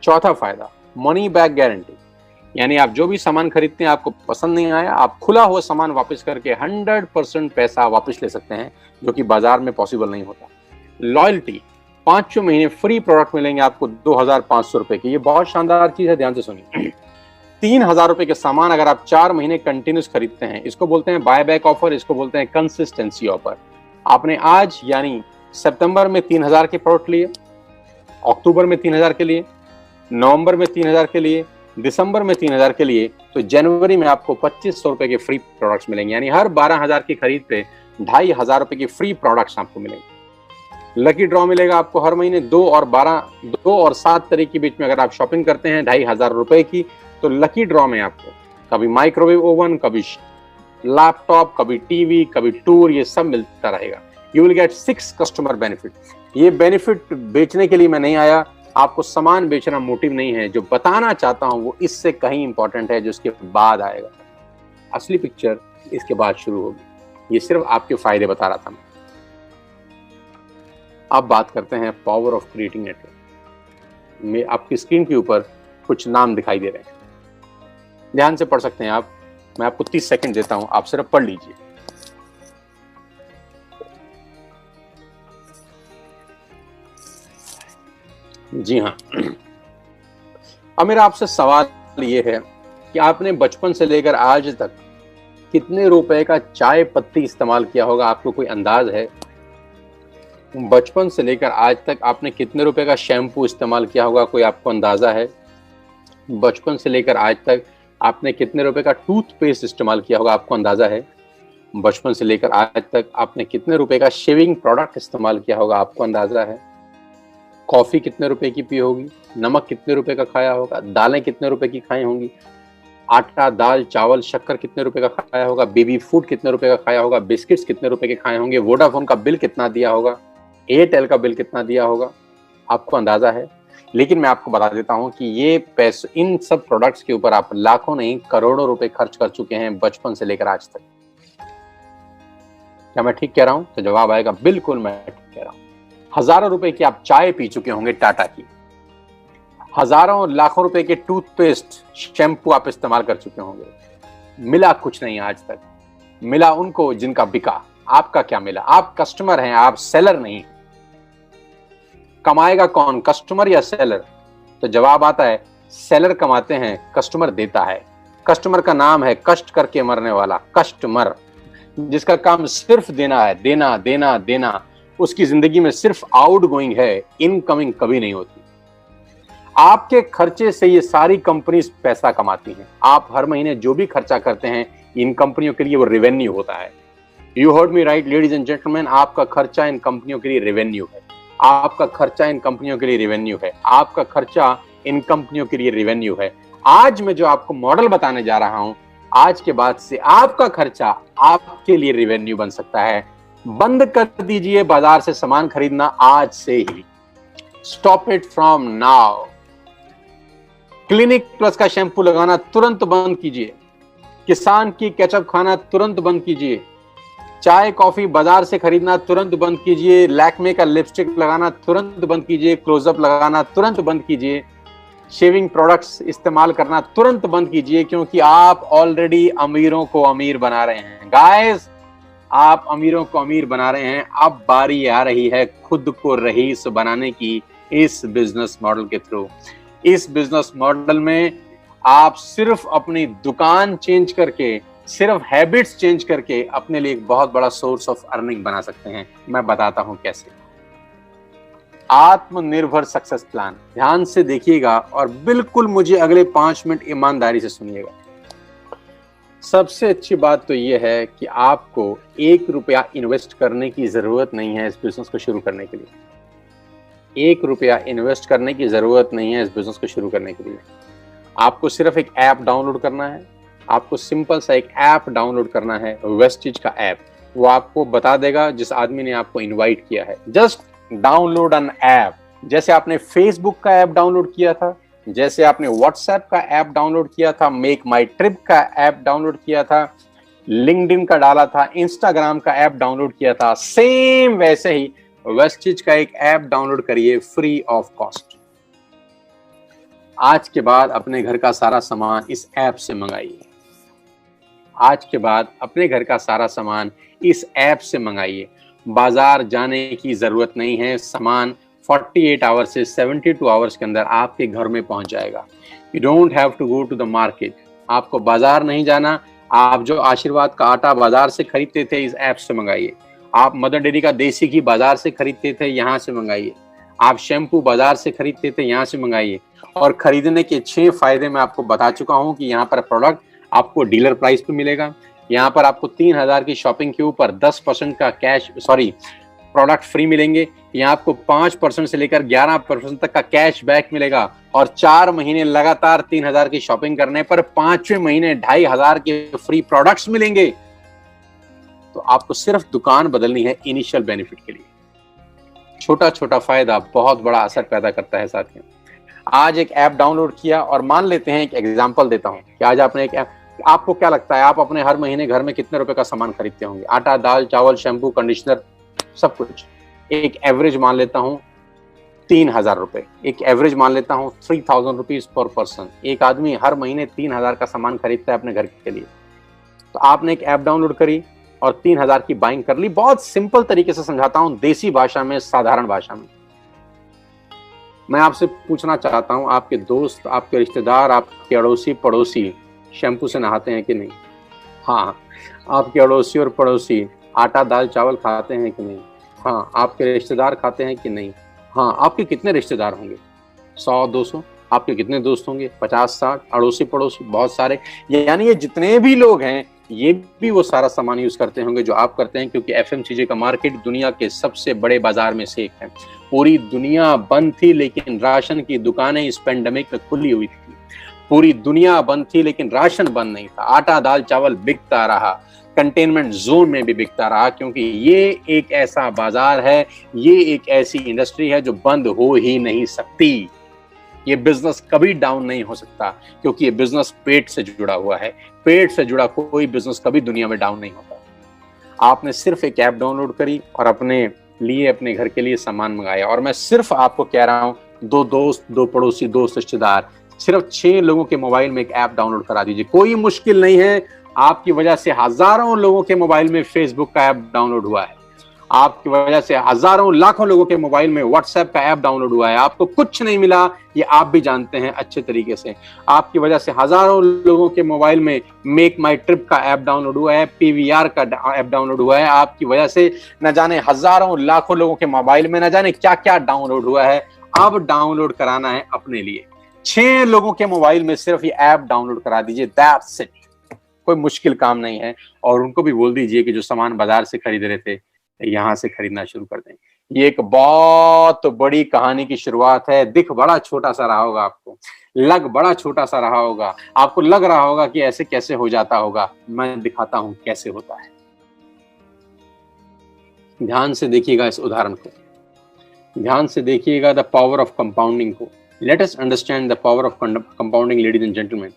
चौथा फायदा, मनी बैक गारंटी, यानी आप जो भी सामान खरीदते हैं आपको पसंद नहीं आया, आप खुला हुआ सामान वापस करके 100% पैसा वापस ले सकते हैं, जो कि बाजार में पॉसिबल नहीं होता। लॉयल्टी, 5 महीने फ्री प्रोडक्ट मिलेंगे आपको 2500 रुपए की। ये बहुत शानदार चीज है, ध्यान से सुनिए। 3000 रुपए के सामान अगर आप 4 महीने कंटिन्यूस खरीदते हैं, इसको बोलते हैं बाय बैक ऑफर, इसको बोलते हैं कंसिस्टेंसी ऑफर। आपने आज यानी सितंबर में 3000 के प्रोडक्ट लिए, अक्टूबर में 3000 के लिए, नवंबर में 3000 के लिए, दिसंबर में 3000 के लिए, तो जनवरी में आपको 2500 रुपए के फ्री प्रोडक्ट्स मिलेंगे। यानी हर 12000 की खरीद पे 2500 रुपए की फ्री प्रोडक्ट्स आपको मिलेंगे। लकी ड्रॉ मिलेगा आपको हर महीने 2 और 7 तारीख के बीच में। अगर आप शॉपिंग करते हैं 2500 रुपए की, तो लकी ड्रॉ में आपको कभी माइक्रोवेव ओवन, कभी लैपटॉप, कभी टीवी, कभी टूर, ये सब मिलता रहेगा। You will get 6 customer benefit. ये बेनिफिट बेचने के लिए मैं नहीं आया, आपको सामान बेचना मोटिव नहीं है। जो बताना चाहता हूं वो इससे कहीं इंपॉर्टेंट है, जो इसके बाद आएगा। असली पिक्चर इसके बाद शुरू होगी। ये सिर्फ आपके फायदे बता रहा था मैं। अब बात करते हैं पावर ऑफ क्रिएटिंग नेटवर्क में। आपकी स्क्रीन के ऊपर कुछ नाम दिखाई दे रहे हैं, ध्यान से पढ़ सकते हैं आप। मैं आपको 30 सेकंड देता हूं, आप सिर्फ पढ़ लीजिए। जी हाँ, अब मेरा आपसे सवाल ये है कि आपने बचपन से लेकर आज तक कितने रुपए का चाय पत्ती इस्तेमाल किया होगा? आपको कोई अंदाज है? बचपन से लेकर आज तक आपने कितने रुपए का शैम्पू इस्तेमाल किया होगा? कोई आपको अंदाजा है? बचपन से लेकर आज तक आपने कितने रुपए का टूथपेस्ट इस्तेमाल किया होगा? आपको अंदाजा है? बचपन से लेकर आज तक आपने कितने रुपए का शेविंग प्रोडक्ट इस्तेमाल किया होगा? आपको अंदाजा है? कॉफी कितने रुपए की पी होगी? नमक कितने रुपए का खाया होगा? दालें कितने रुपए की खाई होंगी? आटा, दाल, चावल, शक्कर कितने रुपए का खाया होगा? बेबी फूड कितने रुपए का खाया होगा? बिस्किट्स कितने रुपए के खाए होंगे? वोडाफोन का बिल कितना दिया होगा? एयरटेल का बिल कितना दिया होगा? आपको अंदाजा है? लेकिन मैं आपको बता देता हूं कि ये पैसे, इन सब प्रोडक्ट्स के ऊपर आप लाखों नहीं करोड़ों रुपए खर्च कर चुके हैं बचपन से लेकर आज तक। क्या मैं ठीक कह रहा हूं? तो जवाब आएगा बिल्कुल मैं ठीक कह रहा हूं। हजारों रुपए की आप चाय पी चुके होंगे टाटा की, हजारों लाखों रुपए के टूथपेस्ट, शैम्पू आप इस्तेमाल कर चुके होंगे। मिला कुछ नहीं आज तक, मिला उनको जिनका बिका। आपका क्या मिला? आप कस्टमर हैं, आप सेलर नहीं। कमाएगा कौन, कस्टमर या सेलर? तो जवाब आता है सेलर कमाते हैं, कस्टमर देता है। कस्टमर का नाम है कष्ट करके मरने वाला कस्टमर, जिसका काम सिर्फ देना है, देना देना देना। उसकी जिंदगी में सिर्फ आउटगोइंग है, इनकमिंग कभी नहीं होती। आपके खर्चे से ये सारी कंपनीज पैसा कमाती हैं। आप हर महीने जो भी खर्चा करते हैं इन कंपनियों के लिए वो रेवेन्यू होता है। You heard me right ladies and gentleman, आपका खर्चा इन कंपनियों के लिए रेवेन्यू है। आपका खर्चा इन कंपनियों के लिए रेवेन्यू है। आपका खर्चा इन कंपनियों के लिए रेवेन्यू है। आज मैं जो आपको मॉडल बताने जा रहा हूं, आज के बाद से आपका खर्चा आपके लिए रेवेन्यू बन सकता है। बंद कर दीजिए बाजार से सामान खरीदना आज से ही। Stop it from now. Clinic plus का शैम्पू लगाना तुरंत बंद कीजिए। किसान की केचप खाना तुरंत बंद कीजिए। चाय कॉफी बाजार से खरीदना तुरंत बंद कीजिए। लैक्मे का लिपस्टिक लगाना तुरंत बंद कीजिए। क्लोजअप लगाना तुरंत बंद कीजिए। शेविंग प्रोडक्ट्स इस्तेमाल करना तुरंत बंद कीजिए, क्योंकि आप ऑलरेडी अमीरों को अमीर बना रहे हैं। गाइस, आप अमीरों को अमीर बना रहे हैं। अब बारी आ रही है खुद को रईस बनाने की इस बिजनेस मॉडल के थ्रू। इस बिजनेस मॉडल में आप सिर्फ अपनी दुकान चेंज करके, सिर्फ हैबिट्स चेंज करके अपने लिए एक बहुत बड़ा सोर्स ऑफ अर्निंग बना सकते हैं। मैं बताता हूं कैसे। आत्मनिर्भर सक्सेस प्लान, ध्यान से देखिएगा और बिल्कुल मुझे अगले 5 मिनट ईमानदारी से सुनिएगा। सबसे अच्छी बात तो यह है कि आपको 1 रुपया इन्वेस्ट करने की जरूरत नहीं है इस बिजनेस को शुरू करने के लिए। 1 रुपया इन्वेस्ट करने की जरूरत नहीं है इस बिजनेस को शुरू करने के लिए। आपको सिर्फ एक ऐप डाउनलोड करना है। आपको सिंपल सा एक ऐप डाउनलोड करना है, वेस्टिज का ऐप। वो आपको बता देगा जिस आदमी ने आपको इनवाइट किया है। Just download an app. जैसे आपने फेसबुक का ऐप डाउनलोड किया था, जैसे आपने व्हाट्सएप का ऐप डाउनलोड किया था, मेक माई ट्रिप का ऐप डाउनलोड किया था, लिंक्डइन का डाला था, इंस्टाग्राम का ऐप डाउनलोड किया था, सेम वैसे ही वेस्टिज का एक ऐप डाउनलोड करिए फ्री ऑफ कॉस्ट। आज के बाद अपने घर का सारा सामान इस ऐप से मंगाइए। आज के बाद अपने घर का सारा सामान इस ऐप से मंगाइए। बाजार जाने की जरूरत नहीं है। सामान 48 आवर्स से 72 आवर्स के अंदर आपके घर में पहुंच जाएगा। You don't have to go to the market. आपको बाजार नहीं जाना। आप जो आशीर्वाद का आटा बाजार से खरीदते थे, इस ऐप से मंगाइए। आप मदर डेयरी का देसी घी बाजार से खरीदते थे, यहाँ से मंगाइए। आप शैम्पू बाजार से खरीदते थे, यहाँ से मंगाइए। और खरीदने के 6 फायदे मैं आपको बता चुका हूँ कि यहाँ पर प्रोडक्ट आपको डीलर प्राइस पे मिलेगा। यहाँ पर आपको 3000 की शॉपिंग के ऊपर 10% का प्रोडक्ट फ्री मिलेंगे। यहाँ आपको 5% से लेकर 11% तक का कैश बैक मिलेगा। और 4 महीने लगातार 3000 की शॉपिंग करने पर 5वें महीने 2500 के फ्री प्रोडक्ट्स मिलेंगे। तो आपको सिर्फ दुकान बदलनी है इनिशियल बेनिफिट के लिए। छोटा छोटा फायदा बहुत बड़ा असर पैदा करता है साथियों। आज एक ऐप डाउनलोड किया, और मान लेते हैं एक एग्जांपल देता हूं कि आज आपने एक ऐप, आपको क्या लगता है आप अपने हर महीने घर में कितने रुपए का सामान खरीदते होंगे? आटा, दाल, चावल, शैम्पू, कंडीशनर, सब कुछ। एक एवरेज मान लेता हूं 3000 रुपए। एक एवरेज मान लेता हूं 3000 रुपीज पर पर्सन। एक आदमी हर महीने 3000 का सामान खरीदता है अपने घर के लिए। तो आपने एक ऐप डाउनलोड करी और 3000 की बाइंग कर ली। बहुत सिंपल तरीके से समझाता हूं, देसी भाषा में, साधारण भाषा में। मैं आपसे पूछना चाहता हूं, आपके दोस्त, आपके रिश्तेदार, आपके अड़ोसी पड़ोसी शैम्पू से नहाते हैं कि नहीं? हाँ। आपके अड़ोसी और पड़ोसी आटा, दाल, चावल खाते हैं कि नहीं? हाँ। आपके रिश्तेदार खाते हैं कि नहीं? हाँ। आपके कितने रिश्तेदार होंगे? 100-200। आपके कितने दोस्त होंगे? 50-60। अड़ोसी पड़ोसी बहुत सारे। यानी ये जितने भी लोग हैं, ये भी वो सारा सामान यूज करते होंगे जो आप करते हैं, क्योंकि एफएमसीजी का मार्केट दुनिया के सबसे बड़े बाजार में से एक है। पूरी दुनिया बंद थी, लेकिन राशन की दुकानें इस पेंडेमिक में खुली हुई थी। पूरी दुनिया बंद थी, लेकिन राशन बंद नहीं था। आटा, दाल, चावल बिकता रहा, कंटेनमेंट जोन में भी बिकता रहा, क्योंकि ये एक ऐसा बाजार है, ये एक ऐसी इंडस्ट्री है जो बंद हो ही नहीं सकती। ये बिजनेस कभी डाउन नहीं हो सकता, क्योंकि ये बिजनेस पेट से जुड़ा हुआ है। पेट से जुड़ा कोई बिजनेस कभी दुनिया में डाउन नहीं होता। आपने सिर्फ एक ऐप डाउनलोड करी और अपने लिए, अपने घर के लिए सामान मंगाया। और मैं सिर्फ आपको कह रहा हूं, 2 दोस्त, 2 पड़ोसी, 2 रिश्तेदार, सिर्फ 6 लोगों के मोबाइल में एक ऐप डाउनलोड करा दीजिए। कोई मुश्किल नहीं है। आपकी वजह से हजारों लोगों के मोबाइल में फेसबुक का ऐप डाउनलोड हुआ है। आपकी वजह से हजारों लाखों लोगों के मोबाइल में व्हाट्सएप का ऐप डाउनलोड हुआ है। आपको कुछ नहीं मिला, ये आप भी जानते हैं अच्छे तरीके से। आपकी वजह से हजारों लोगों के मोबाइल में मेक माई ट्रिप का ऐप डाउनलोड हुआ है, पीवीआर का ऐप डाउनलोड हुआ है। आपकी वजह से न जाने हजारों लाखों लोगों के मोबाइल में न जाने क्या क्या डाउनलोड हुआ है। अब डाउनलोड कराना है अपने लिए। 6 लोगों के मोबाइल में सिर्फ ये ऐप डाउनलोड करा दीजिए। That's it. कोई मुश्किल काम नहीं है। और उनको भी बोल दीजिए कि जो सामान बाजार से खरीद रहे थे यहाँ से खरीदना शुरू कर दें। ये एक बहुत बड़ी कहानी की शुरुआत है। दिख बड़ा छोटा सा रहा होगा आपको, लग बड़ा छोटा सा रहा होगा, आपको लग रहा होगा कि ऐसे कैसे हो जाता होगा। मैं दिखाता हूं कैसे होता है। ध्यान से देखिएगा इस उदाहरण को, ध्यान से देखिएगा द पावर ऑफ कंपाउंडिंग को। Let us understand the power of compounding ladies and gentleman.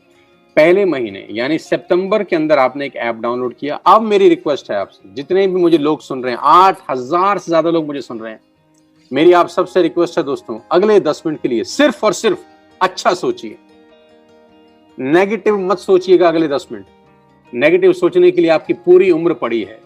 पहले महीने यानी सितंबर के अंदर आपने एक ऐप डाउनलोड किया। अब मेरी रिक्वेस्ट है आपसे, जितने भी मुझे लोग सुन रहे हैं, 8,000 से ज्यादा लोग मुझे सुन रहे हैं, मेरी आप सबसे रिक्वेस्ट है दोस्तों, अगले 10 मिनट के लिए सिर्फ और सिर्फ अच्छा सोचिए, नेगेटिव मत सोचिएगा। अगले 10 मिनट नेगेटिव सोचने के लिए आपकी पूरी उम्र पड़ी है,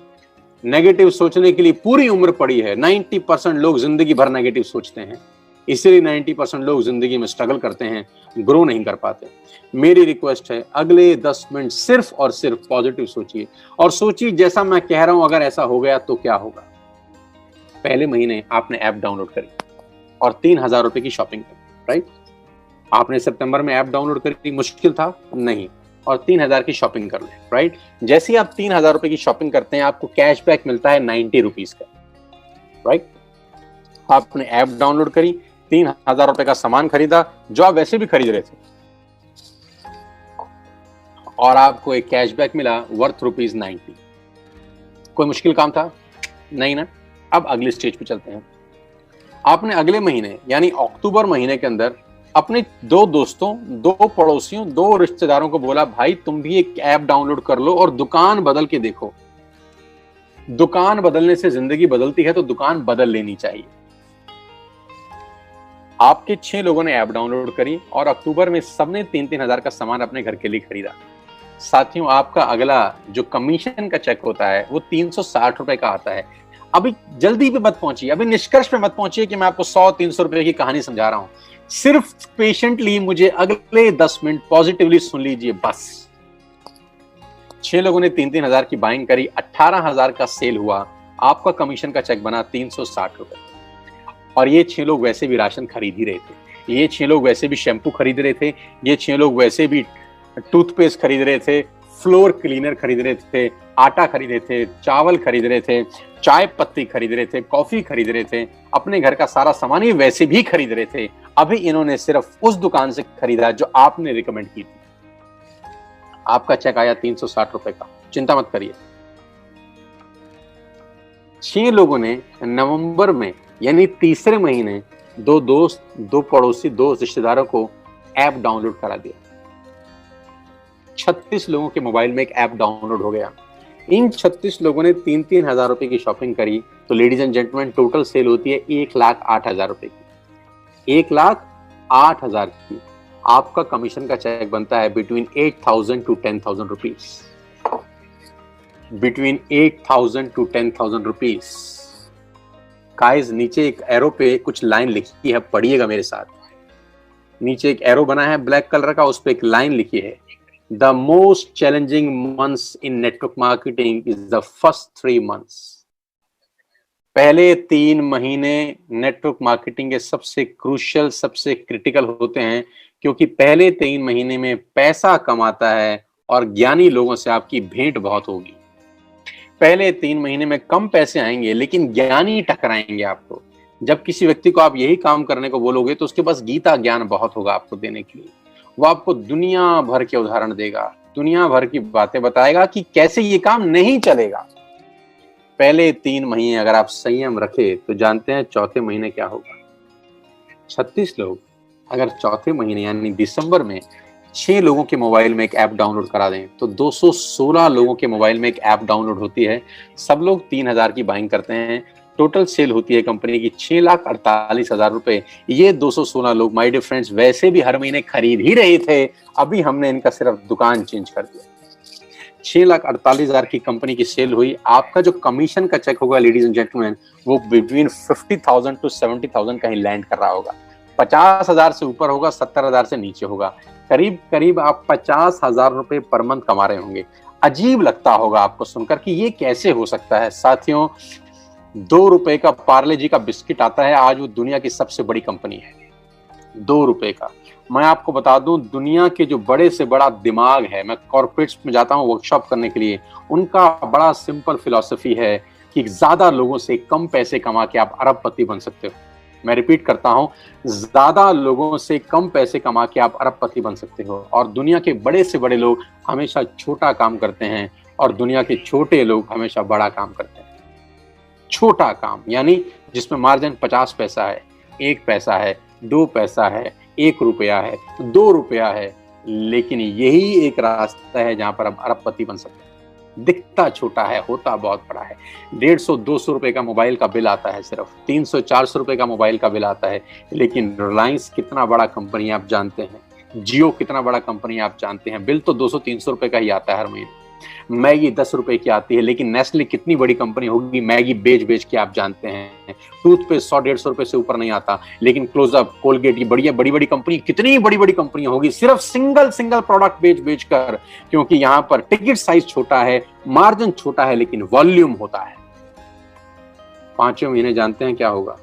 नेगेटिव सोचने के लिए पूरी उम्र पड़ी है। 90% लोग जिंदगी भर नेगेटिव सोचते हैं, इसीलिए 90% लोग जिंदगी में स्ट्रगल करते हैं, ग्रो नहीं कर पाते। मेरी रिक्वेस्ट है, अगले 10 मिनट सिर्फ और सिर्फ पॉजिटिव सोचिए, और सोचिए जैसा मैं कह रहा हूं अगर ऐसा हो गया तो क्या होगा। पहले महीने आपने ऐप डाउनलोड करी और 3,000 रुपए की शॉपिंग करी, राइट। आपने सितंबर में ऐप डाउनलोड करी, मुश्किल था नहीं, और 3,000 की शॉपिंग कर ले, राइट। जैसे ही आप 3,000 रुपए की शॉपिंग करते हैं आपको कैशबैक मिलता है 90 रुपीज का, राइट। आपने ऐप डाउनलोड करी, 3,000 रुपए का सामान खरीदा जो आप वैसे भी खरीद रहे थे, और आपको एक कैशबैक मिला वर्थ ₹90। कोई मुश्किल काम था नहीं ना। अब अगले स्टेज पे चलते हैं। आपने अगले महीने यानी अक्टूबर महीने के अंदर अपने 2 दोस्तों, 2 पड़ोसियों, 2 रिश्तेदारों को बोला, भाई तुम भी एक ऐप डाउनलोड कर लो और दुकान बदल के देखो। दुकान बदलने से जिंदगी बदलती है, तो दुकान बदल लेनी चाहिए। आपके 6 लोगों ने ऐप डाउनलोड करी और अक्टूबर में सबने 3-3 हजार का सामान अपने घर के लिए खरीदा। साथियों, आपका अगला जो कमीशन का चेक होता है वो 360 रुपए का आता है। अभी जल्दी पे मत पहुंचिए, अभी निष्कर्ष पे मत पहुंचिए कि मैं आपको 100-300 रुपए की कहानी समझा रहा हूं। सिर्फ पेशेंटली मुझे अगले 10 मिनट पॉजिटिवली सुन लीजिए बस। 6 लोगों ने 3-3 हजार की बाइंग करी, 18,000 का सेल हुआ, आपका कमीशन का चेक बना 360 रुपए। और ये 6 लोग वैसे भी राशन खरीद ही रहे थे, ये 6 लोग वैसे भी शैम्पू खरीद रहे थे, ये 6 लोग वैसे भी टूथपेस्ट खरीद रहे थे, फ्लोर क्लीनर खरीद रहे थे, आटा खरीद रहे थे, चावल खरीद रहे थे, चाय पत्ती खरीद रहे थे, कॉफी खरीद रहे थे, अपने घर का सारा सामान ये वैसे भी खरीद रहे थे। अभी इन्होंने सिर्फ उस दुकान से खरीदा जो आपने रिकमेंड की थी। आपका चेक आया 360 रुपए का, चिंता मत करिए। 6 लोगों ने नवंबर में यानी तीसरे महीने 2 दोस्त, 2 पड़ोसी, 2 रिश्तेदारों को ऐप डाउनलोड करा दिया। 36 लोगों के मोबाइल में एक ऐप डाउनलोड हो गया। इन 36 लोगों ने 3-3 हजार रुपए की शॉपिंग करी, तो ladies and gentleman total sale होती है 1,08,000 रुपए की। 1,08,000 की आपका कमीशन का चेक बनता है between 8,000 to 10,000 rupees, between 8,000 to 10,000 rupees. Guys, नीचे एक एरो पे कुछ लाइन लिखी है, पढ़िएगा मेरे साथ। नीचे एक एरो बना है ब्लैक कलर का, उस पे एक लाइन लिखी है, The most challenging months in network marketing is the first 3 months. पहले 3 महीने नेटवर्क मार्केटिंग के सबसे क्रूशियल, सबसे क्रिटिकल होते हैं, क्योंकि पहले 3 महीने में पैसा कमाता है और ज्ञानी लोगों से आपकी भेंट बहुत होगी। पहले 3 महीने में कम पैसे आएंगे लेकिन ज्ञानी टकराएंगे आपको। जब किसी व्यक्ति को आप यही काम करने को बोलोगे तो उसके पास गीता ज्ञान बहुत होगा आपको देने के लिए। वो आपको दुनिया भर के उदाहरण देगा, दुनिया भर की बातें बताएगा कि कैसे ये काम नहीं चलेगा। पहले 3 महीने अगर आप संयम रखे तो जानते हैं चौथे महीने क्या होगा। 36 लोग अगर चौथे महीने यानी दिसंबर में 6 लोगों के मोबाइल में एक ऐप डाउनलोड करा दें तो 216 लोगों के मोबाइल में एक ऐप डाउनलोड होती है। सब लोग 3,000 की बाइंग करते हैं। टोटल सेल होती है कंपनी की 6,48,000 रुपए। ये 216 लोग माय डियर फ्रेंड्स वैसे भी हर महीने खरीद ही रहे थे, अभी हमने इनका सिर्फ दुकान चेंज कर दिया। 6,48,000 की कंपनी की सेल हुई। आपका जो कमीशन का चेक होगा लेडीज एंड जेंटलमैन, वो बिटवीन 50,000 to 70,000 कहीं लैंड कर रहा होगा। 50,000 से ऊपर होगा, 70,000 से नीचे होगा। करीब करीब आप 50,000 रुपए पर मंथ कमा रहे होंगे। अजीब लगता होगा आपको सुनकर कि ये कैसे हो सकता है। साथियों, 2 रुपए का पार्ले जी का बिस्किट आता है, आज वो दुनिया की सबसे बड़ी कंपनी है। 2 रुपए का मैं आपको बता दूं, दुनिया के जो बड़े से बड़ा दिमाग है, मैं कॉर्पोरेट्स में जाता हूं वर्कशॉप करने के लिए, उनका बड़ा सिंपल फिलॉसफी है कि ज्यादा लोगों से कम पैसे कमा के आप अरबपति बन सकते हो। मैं रिपीट करता हूं, ज्यादा लोगों से कम पैसे कमा के आप अरबपति बन सकते हो। और दुनिया के बड़े से बड़े लोग हमेशा छोटा काम करते हैं और दुनिया के छोटे लोग हमेशा बड़ा काम करते हैं। छोटा काम यानी जिसमें मार्जिन 50 पैसा है, 1 पैसा है, 2 पैसा है, 1 रुपया है, 2 रुपया है, लेकिन यही एक रास्ता है जहां पर आप अरबपति बन सकते हैं। दिखता छोटा है, होता बहुत बड़ा है। 150-200 रुपए का मोबाइल का बिल आता है, सिर्फ 300-400 रुपए का मोबाइल का बिल आता है, लेकिन रिलायंस कितना बड़ा कंपनी आप जानते हैं, जियो कितना बड़ा कंपनी आप जानते हैं, बिल तो 200-300 रुपए का ही आता है हर महीने। मैगी 10 रुपए की आती है, लेकिन नेस्ले कितनी बड़ी कंपनी होगी, मैगी बेच बेच के आप जानते हैं। टूथपेस्ट 100-150 रुपए से ऊपर नहीं आता, लेकिन क्लोजअप, कोलगेट, ये बढ़िया बड़ी बड़ी कंपनी, कितनी बड़ी बड़ी कंपनी होगी सिर्फ सिंगल प्रोडक्ट बेच बेच कर, क्योंकि यहां पर टिकट साइज छोटा है, मार्जिन छोटा है, लेकिन वॉल्यूम होता है। 5वें महीने जानते हैं क्या होगा?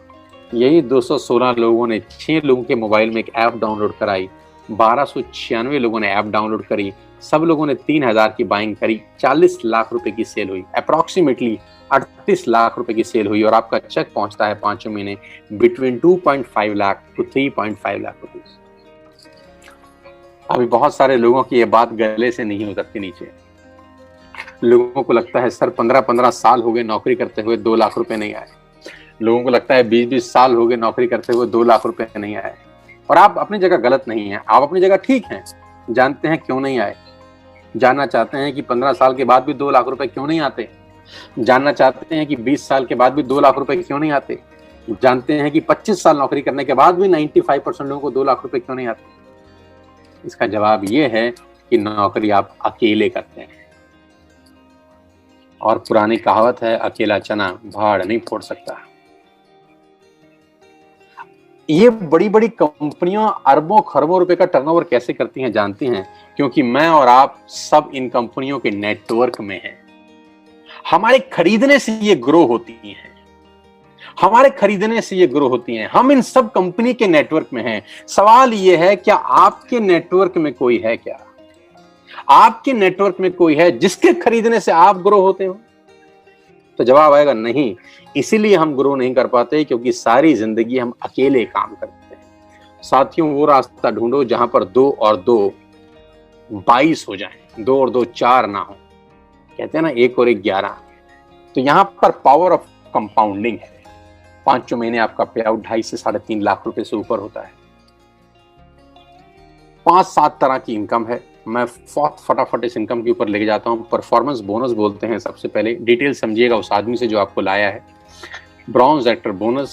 यही 216 लोगों ने 6 लोगों के मोबाइल में एक ऐप डाउनलोड कराई, 1296 लोगों ने ऐप डाउनलोड करी, सब लोगों ने 3000 की बाइंग करी, 40 लाख रुपए की सेल हुई, अप्रोक्सीमेटली 38 लाख रुपए की सेल हुई, और आपका चेक पहुंचता है 5वें महीने between 2.5 lakh to 3.5 lakh rupees. अभी बहुत सारे लोगों की ये बात गले से नहीं उतरती नीचे। लोगों को लगता है सर 15-15 साल हो गए नौकरी करते हुए 2 लाख रुपए नहीं आए। लोगों को लगता है 20-20 साल हो गए नौकरी करते हुए 2 लाख रुपए नहीं आए। और आप अपनी जगह गलत नहीं है, आप अपनी जगह ठीक हैं। जानते हैं क्यों नहीं आए? जानना चाहते हैं कि 15 साल के बाद भी 2 लाख रुपए क्यों नहीं आते? जानना चाहते हैं कि 20 साल के बाद भी 2 लाख रुपए क्यों नहीं आते? जानते हैं कि 25 साल नौकरी करने के बाद भी 95% लोगों को 2 लाख रुपए क्यों नहीं आते? इसका जवाब ये है कि नौकरी आप अकेले करते हैं। और पुरानी कहावत है, अकेला चना भाड़ नहीं फोड़ सकता। ये बड़ी बड़ी कंपनियां अरबों खरबों रुपए का टर्नओवर कैसे करती हैं जानती हैं? क्योंकि मैं और आप सब इन कंपनियों के नेटवर्क में हैं। हमारे खरीदने से ये ग्रो होती हैं, हमारे खरीदने से ये ग्रो होती हैं। हम इन सब कंपनी के नेटवर्क में हैं। सवाल ये है, क्या आपके नेटवर्क में कोई है? क्या आपके नेटवर्क में कोई है जिसके खरीदने से आप ग्रो होते हो? तो जवाब आएगा नहीं। इसीलिए हम ग्रो नहीं कर पाते, क्योंकि सारी जिंदगी हम अकेले काम करते हैं। साथियों, वो रास्ता ढूंढो जहां पर 2 और 2 22 हो जाएं, 2 और 2 4 ना हो। कहते हैं ना 1 और 1 11। तो यहां पर पावर ऑफ कंपाउंडिंग है। 5 महीने आपका पे आउट 2.5 से 3.5 लाख रुपए से ऊपर होता है। 5-7 तरह की इनकम है। मैं फटाफट इस इनकम के ऊपर लेके जाता हूं। परफॉर्मेंस बोनस बोलते हैं सबसे पहले, डिटेल समझिएगा उस आदमी से जो आपको लाया है। Bronze actor bonus,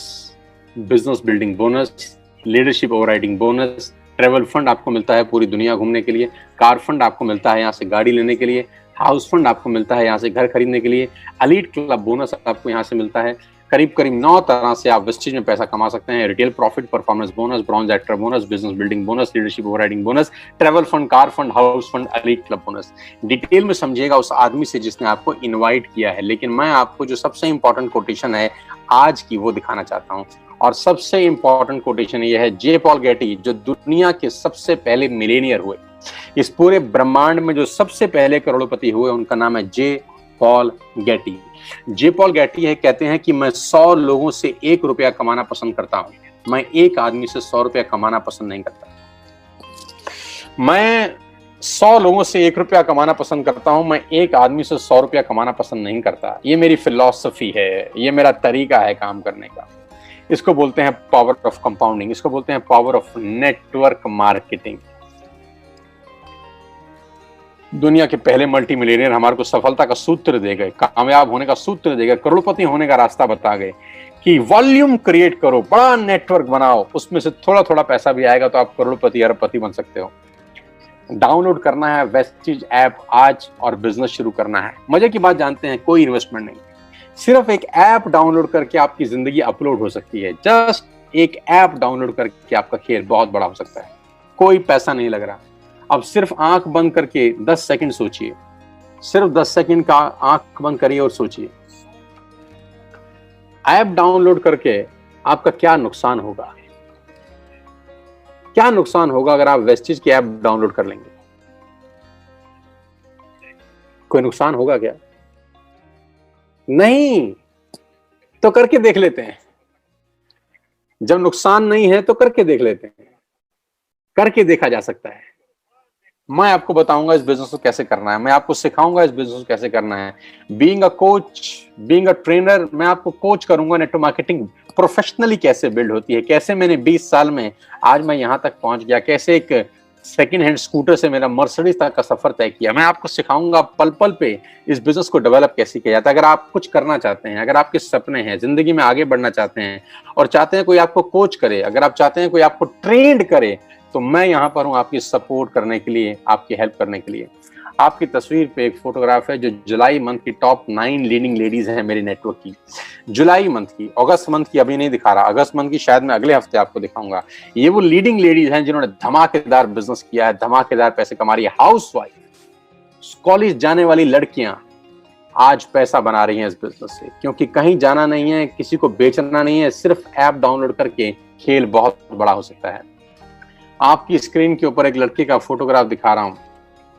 business building bonus, leadership overriding bonus, travel fund आपको मिलता है पूरी दुनिया घूमने के लिए, कार फंड आपको मिलता है यहाँ से गाड़ी लेने के लिए, हाउस फंड आपको मिलता है यहाँ से घर खरीदने के लिए, एलीट क्लब बोनस आपको यहाँ से मिलता है। करीब 9 तरह से आप वेस्टेज में पैसा कमा सकते हैं। Retail profit, performance bonus, bronze actor bonus, business building bonus, leadership overriding bonus, travel fund, car fund, house fund, elite club bonus. Detail में समझिएगा उस आदमी से जिसने आपको इनवाइट किया है। लेकिन मैं आपको जो सबसे इंपॉर्टेंट कोटेशन है आज की वो दिखाना चाहता हूँ। और सबसे इंपॉर्टेंट कोटेशन ये है जे पॉल गेटी, जो दुनिया के सबसे पहले मिलेनियर हुए। इस पूरे ब्रह्मांड में जो सबसे पहले करोड़पति हुए उनका नाम है जे पॉल गेटी। जे पॉल गेटी है, कहते हैं कि मैं 100 लोगों से 1 रुपया कमाना पसंद करता हूं। मैं एक आदमी से 100 रुपया कमाना पसंद नहीं करता। मैं 100 लोगों से 1 रुपया कमाना पसंद करता हूं। मैं एक आदमी से 100 रुपया कमाना पसंद नहीं करता। ये मेरी फिलॉसफी है, ये मेरा तरीका है काम करने का। इसको बोलते हैं पावर ऑफ कंपाउंडिंग, इसको बोलते हैं पावर ऑफ नेटवर्क मार्केटिंग। दुनिया के पहले मल्टी मिलियनियर हमारे को सफलता का सूत्र दे गए, कामयाब होने का सूत्र दे गए, करोड़पति होने का रास्ता बता गए कि वॉल्यूम क्रिएट करो, बड़ा नेटवर्क बनाओ, उसमें से थोड़ा थोड़ा पैसा भी आएगा तो आप करोड़पति अरबपति बन सकते हो। डाउनलोड करना है वेस्टीज ऐप आज और बिजनेस शुरू करना है। मजे की बात जानते हैं, कोई इन्वेस्टमेंट नहीं, सिर्फ एक ऐप डाउनलोड करके आपकी जिंदगी अपलोड हो सकती है। जस्ट एक ऐप डाउनलोड करके आपका खेल बहुत बड़ा हो सकता है। कोई पैसा नहीं लग रहा। अब सिर्फ आंख बंद करके 10 सेकंड सोचिए, सिर्फ 10 सेकंड का आंख बंद करिए और सोचिए, ऐप डाउनलोड करके आपका क्या नुकसान होगा, क्या नुकसान होगा अगर आप वेस्टिज की ऐप डाउनलोड कर लेंगे? कोई नुकसान होगा क्या? नहीं। तो करके देख लेते हैं। जब नुकसान नहीं है तो करके देख लेते हैं। करके देखा जा सकता है। मैं आपको बताऊंगा इस बिजनेस को कैसे करना है, मैं आपको सिखाऊंगा इस बिजनेस को कैसे करना है। Being a coach, being a trainer, मैं आपको कोच करूंगा नेटवर्क मार्केटिंग प्रोफेशनली कैसे बिल्ड होती है, कैसे मैंने 20 साल में आज मैं यहां तक पहुंच गया, कैसे एक सेकेंड हैंड स्कूटर से मेरा मर्सिडीज तक का सफर तय किया। मैं आपको सिखाऊंगा पल पल पे इस बिजनेस को डेवलप कैसे किया जाता है। अगर आप कुछ करना चाहते हैं, अगर आपके सपने हैं, जिंदगी में आगे बढ़ना चाहते हैं और चाहते हैं कोई आपको कोच करे, अगर आप चाहते हैं कोई आपको ट्रेंड करे, तो मैं यहां पर हूं आपकी सपोर्ट करने के लिए, आपकी हेल्प करने के लिए। आपकी तस्वीर पे एक फोटोग्राफ है जो जुलाई मंथ की टॉप 9 लीडिंग लेडीज हैं मेरे नेटवर्क की। जुलाई मंथ की, अगस्त मंथ की अभी नहीं दिखा रहा, अगस्त मंथ की शायद मैं अगले हफ्ते आपको दिखाऊंगा। ये वो लीडिंग लेडीज हैं जिन्होंने धमाकेदार बिजनेस किया है, धमाकेदार पैसे कमा रही है। हाउस वाइफ, कॉलेज जाने वाली लड़कियां आज पैसा बना रही हैं इस बिजनेस से, क्योंकि कहीं जाना नहीं है, किसी को बेचना नहीं है, सिर्फ ऐप डाउनलोड करके खेल बहुत बड़ा हो सकता है। आपकी स्क्रीन के ऊपर एक लड़के का फोटोग्राफ दिखा रहा हूं।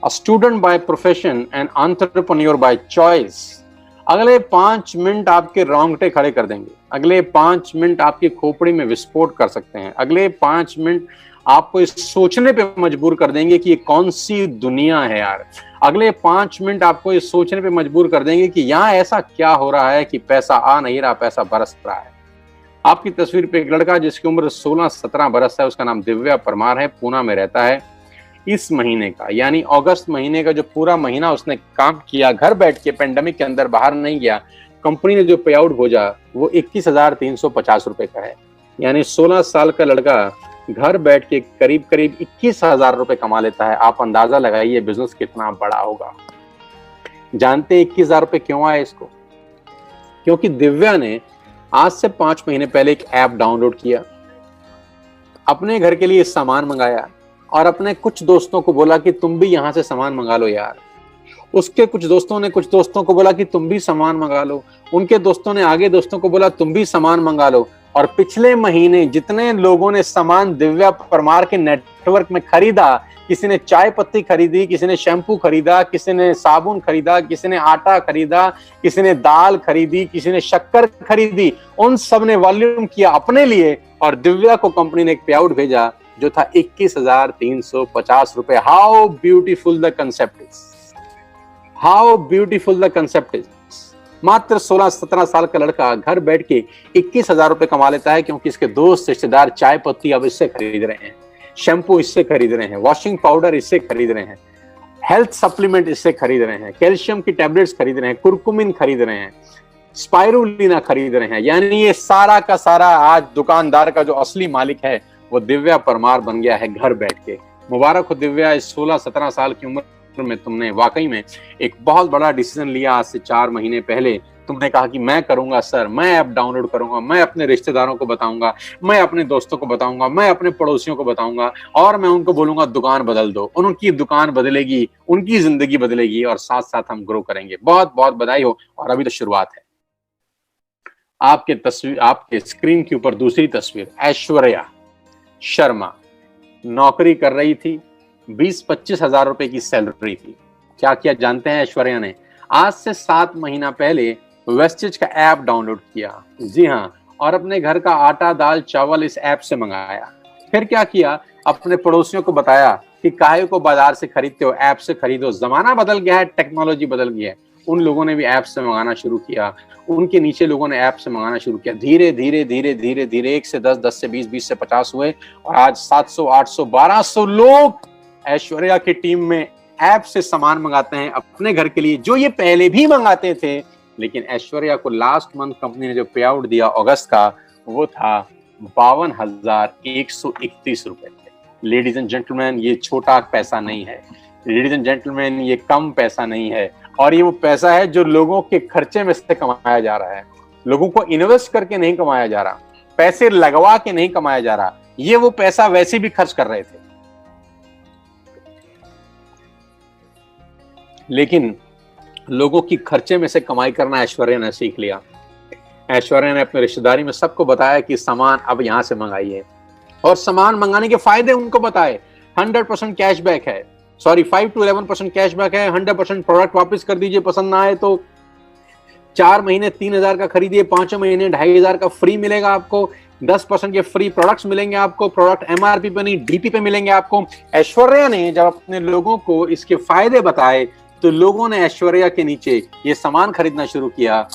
A student by profession and entrepreneur by choice. अगले 5 मिनट आपके रोंगटे खड़े कर देंगे, अगले 5 मिनट आपकी खोपड़ी में विस्फोट कर सकते हैं, अगले 5 मिनट आपको इस सोचने पे मजबूर कर देंगे कि ये कौन सी दुनिया है यार। अगले 5 मिनट आपको इस सोचने पे मजबूर कर देंगे कि यहाँ ऐसा क्या हो रहा है कि पैसा आ नहीं रहा, पैसा बरस रहा है। आपकी तस्वीर पे एक लड़का जिसकी उम्र 16-17 बरस है, उसका नाम दिव्या परमार है, पूना में रहता है। इस महीने का यानी अगस्त महीने का जो पूरा महीना उसने काम किया, घर बैठ के, पेंडेमिक के अंदर बाहर नहीं गया, कंपनी ने जो पे आउट भेजा वो 21,350 रुपए का है। यानी 16 साल का लड़का घर बैठ के करीब करीब 21,000 रुपए कमा लेता है। आप अंदाजा लगाइए बिजनेस कितना बड़ा होगा। जानते 21,000 रुपए क्यों आए इसको? क्योंकि दिव्या ने आज से 5 महीने पहले एक ऐप डाउनलोड किया, अपने घर के लिए सामान मंगाया और अपने कुछ दोस्तों को बोला कि तुम भी यहां से सामान मंगा लो यार। उसके कुछ दोस्तों ने कुछ दोस्तों को बोला कि तुम भी सामान मंगा लो, उनके दोस्तों ने आगे दोस्तों को बोला तुम भी सामान मंगा लो। और पिछले महीने जितने लोगों ने सामान दिव्या परमार के नेटवर्क में खरीदा, किसी ने चाय पत्ती खरीदी, किसी ने शैम्पू खरीदा, किसी ने साबुन खरीदा, किसी ने आटा खरीदा, किसी ने दाल खरीदी, किसी ने शक्कर खरीदी, उन सब ने वॉल्यूम किया अपने लिए और दिव्या को कंपनी ने एक पे आउट भेजा जो था 21,350 रुपए। How beautiful the concept is, how beautiful the concept is. मात्र 16-17 साल का लड़का घर बैठ के 21,000 रुपए कमा लेता है, क्योंकि इसके दोस्त रिश्तेदार चाय पत्ती अब इससे खरीद रहे हैं, शैम्पू इससे खरीद रहे हैं, वॉशिंग पाउडर इससे खरीद रहे हैं, हेल्थ सप्लीमेंट इससे खरीद रहे हैं, कैल्शियम की टैबलेट्स खरीद रहे हैं, कुरकुमिन खरीद रहे हैं, स्पाइरुलिना खरीद रहे हैं। यानी ये सारा का सारा आज दुकानदार का जो असली मालिक है वो दिव्या परमार बन गया है घर बैठ के। मुबारक हो दिव्या, इस 16-17 साल की उम्र में तुमने वाकई में एक बहुत बड़ा डिसीजन लिया। आज से 4 महीने पहले तुमने कहा कि मैं करूंगा सर, मैं ऐप डाउनलोड करूंगा, मैं अपने रिश्तेदारों को बताऊंगा, मैं अपने दोस्तों को बताऊंगा, मैं अपने पड़ोसियों को बताऊंगा और मैं उनको बोलूंगा दुकान बदल दो। उनकी दुकान बदलेगी, उनकी जिंदगी बदलेगी और साथ साथ हम ग्रो करेंगे। बहुत बहुत बधाई हो। और अभी तो शुरुआत है। आपके तस्वीर, आपके स्क्रीन के ऊपर दूसरी तस्वीर, ऐश्वर्या शर्मा नौकरी कर रही थी, 20-25 हजार रुपए की सैलरी थी। क्या किया जानते हैं ऐश्वर्या ने? आज से 7 महीना पहले वेस्टेज का ऐप डाउनलोड किया, जी हाँ, और अपने घर का आटा दाल चावल इस ऐप से मंगाया। फिर क्या किया, अपने पड़ोसियों को बताया कि काहे को बाजार से खरीदते हो, ऐप से खरीदो, जमाना बदल गया है, टेक्नोलॉजी बदल गई है। उन लोगों ने भी ऐप से मंगाना शुरू किया, उनके नीचे लोगों ने ऐप से मंगाना शुरू किया। धीरे धीरे धीरे धीरे धीरे 1 से 10, 10 से 20, 20 से 50 हुए और आज 700, 800, 1200 लोग ऐश्वर्या की टीम में ऐप से सामान मंगाते हैं अपने घर के लिए, जो ये पहले भी मंगाते थे। लेकिन ऐश्वर्या को लास्ट मंथ कंपनी ने जो पे आउट दिया अगस्त का, वो था 52,131 रुपए। लेडीज एंड जेंटलमैन, ये छोटा पैसा नहीं है। लेडीज एंड जेंटलमैन, ये कम पैसा नहीं है, और ये वो पैसा है जो लोगों के खर्चे में से कमाया जा रहा है। लोगों को इन्वेस्ट करके नहीं कमाया जा रहा, पैसे लगवा के नहीं कमाया जा रहा, ये वो पैसा वैसे भी खर्च कर रहे थे। लेकिन लोगों की खर्चे में से कमाई करना ऐश्वर्या ने सीख लिया। ऐश्वर्या ने अपने रिश्तेदारी में सबको बताया कि सामान अब यहां से मंगाइए, और सामान मंगाने के फायदे उनको बताए। 100% कैशबैक है, सॉरी 5 to 11% कैशबैक है। 100% प्रोडक्ट वापस कर दीजिए, पसंद ना आए तो 4 महीने 3,000 का खरीदिए, 5 महीने 2,500 का फ्री मिलेगा आपको। 10% के फ्री प्रोडक्ट्स मिलेंगे आपको, प्रोडक्ट एमआरपी पे नहीं डीपी पे मिलेंगे आपको। ऐश्वर्या ने जब अपने लोगों को इसके फायदे बताए तो लोगों ने ऐश्वर्या के नीचे ये सामान खरीदना शुरू किया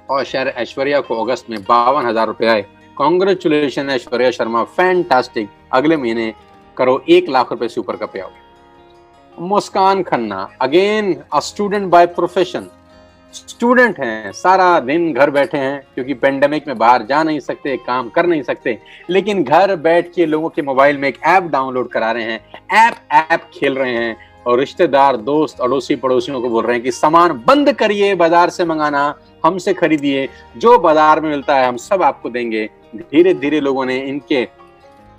और शायद ऐश्वर्या को अगस्त में 52,000 रुपए आए। Congratulation Aishwarya Sharma, fantastic. अगले महीने करो 1 लाख रुपए से ऊपर का पे out. Muskan Khanna, again a student by profession, student हैं, सारा दिन घर बैठे हैं क्योंकि पेंडेमिक में बाहर जा नहीं सकते, काम कर नहीं सकते, लेकिन घर बैठ के लोगों के मोबाइल में एक ऐप डाउनलोड करा रहे हैं, ऐप खेल रहे हैं और रिश्तेदार दोस्त अड़ोसी पड़ोसियों को बोल रहे हैं कि सामान बंद करिए, बाजार से मंगाना, हमसे खरीदिए, जो बाजार में मिलता है हम सब आपको देंगे। धीरे धीरे लोगों ने इनके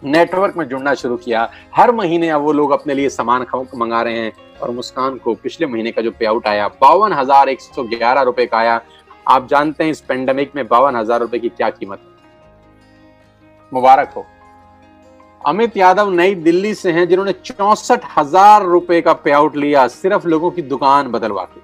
नेटवर्क में जुड़ना शुरू किया। हर महीने अब वो लोग अपने लिए सामान मंगा रहे हैं और मुस्कान को पिछले महीने का जो पे आउट आया 52,111 रुपए का आया। आप जानते हैं इस पेंडेमिक में 52,000 रुपए की क्या कीमत है। मुबारक हो। अमित यादव नई दिल्ली से हैं जिन्होंने 64,000 रुपए का पे आउट लिया सिर्फ लोगों की दुकान बदलवा के।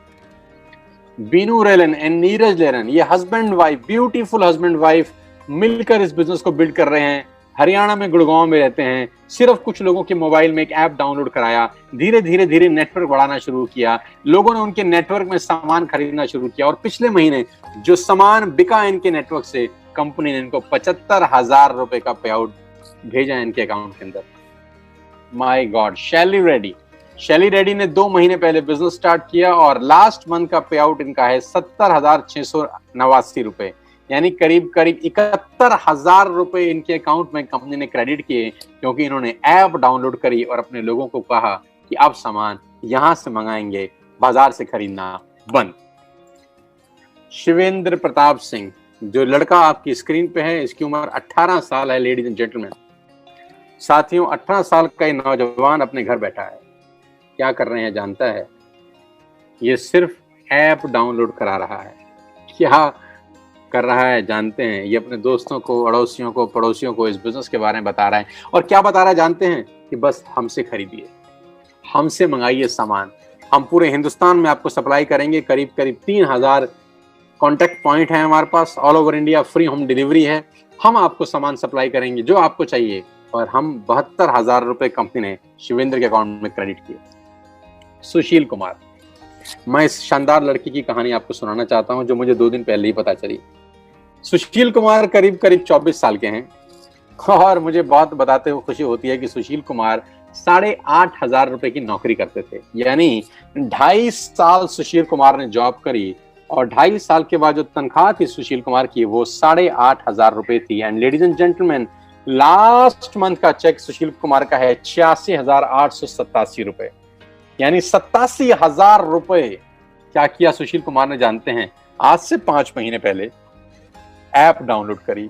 Binu Rylan and Neeraj learn, ये husband wife, beautiful husband wife मिलकर इस बिजनेस को बिल्ड कर रहे हैं। हरियाणा में गुड़गांव में रहते हैं। सिर्फ कुछ लोगों के मोबाइल में एक ऐप डाउनलोड कराया, धीरे धीरे नेटवर्क बढ़ाना शुरू किया, लोगों ने उनके नेटवर्क में सामान खरीदना शुरू किया और पिछले महीने जो सामान बिका इनके नेटवर्क से, कंपनी ने इनको 75,000 रुपए का पे आउट भेजा इनके अकाउंट के अंदर। My God. शैली रेड्डी ने 2 महीने पहले बिजनेस स्टार्ट किया और लास्ट मंथ का पे आउट इनका है 70,689 रुपए, यानी करीब 71,000 रुपए इनके अकाउंट में कंपनी ने क्रेडिट किए क्योंकि इन्होंने ऐप डाउनलोड करी और अपने लोगों को कहा कि आप सामान यहां से मंगाएंगे, बाजार से खरीदना बंद। शिवेंद्र प्रताप सिंह, जो लड़का आपकी स्क्रीन पे है, इसकी उम्र 18 साल है। लेडीज एंड जेंटलमैन, साथियों, 18 साल का ये नौजवान अपने घर बैठा है। क्या कर रहे हैं जानता है? ये सिर्फ ऐप डाउनलोड करा रहा है। क्या कर रहा है जानते हैं? ये अपने दोस्तों को, अड़ोसियों को, पड़ोसियों को इस बिजनेस के बारे में बता रहा है। और क्या बता रहा है जानते हैं? कि बस हमसे खरीदिए, हमसे मंगाइए सामान, हम पूरे हिंदुस्तान में आपको सप्लाई करेंगे। करीब 3,000 कॉन्टैक्ट पॉइंट है हमारे पास, all over India free home delivery है। हम आपको सामान सप्लाई करेंगे जो आपको चाहिए। और हम 72,000 रुपए कंपनी ने शिवेंद्र के अकाउंट में क्रेडिट किए। सुशील कुमार, मैं इस शानदार लड़की की कहानी आपको सुनाना चाहता हूं जो मुझे 2 दिन पहले ही पता चली। सुशील कुमार करीब 24 साल के हैं और मुझे बहुत बताते हुए खुशी होती है कि सुशील कुमार 8,500 रुपए की नौकरी करते थे। यानी 2.5 साल सुशील कुमार ने जॉब करी और 2.5 साल के बाद जो तनख्वाह थी सुशील कुमार की वो 8,500 रुपए थी। And ladies and gentleman, last month का चेक सुशील कुमार का है 86,887 रुपए, यानी 87,000 रुपए। क्या किया सुशील कुमार ने जानते हैं? आज से 5 महीने पहले ऐप डाउनलोड करी,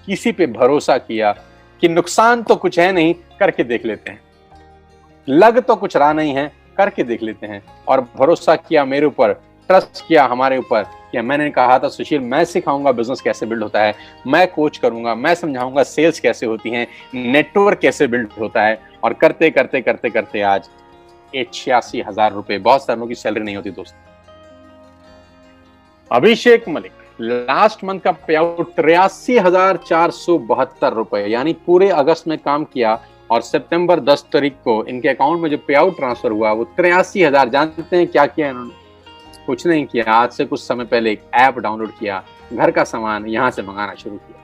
किसी पे भरोसा किया कि नुकसान तो कुछ है नहीं, करके देख लेते हैं, लग तो कुछ रहा नहीं है, करके देख लेते हैं। और भरोसा किया मेरे ऊपर, ट्रस्ट किया हमारे ऊपर कि मैंने कहा था सुशील मैं सिखाऊंगा बिजनेस कैसे बिल्ड होता है, मैं कोच करूंगा, मैं समझाऊंगा सेल्स कैसे होती है, नेटवर्क कैसे बिल्ड होता है। और करते करते करते करते आज 86,000 रुपए, बहुत सारों की सैलरी नहीं होती दोस्त। अभिषेक मलिक, लास्ट मंथ का पे आउट 83,472 रुपए, यानी पूरे अगस्त में काम किया और सितंबर 10 तारीख को इनके अकाउंट में जो पे आउट ट्रांसफर हुआ वो 83,000। जानते हैं क्या किया इन्होंने? कुछ नहीं किया। आज से कुछ समय पहले एक ऐप डाउनलोड किया, घर का सामान यहां से मंगाना शुरू किया।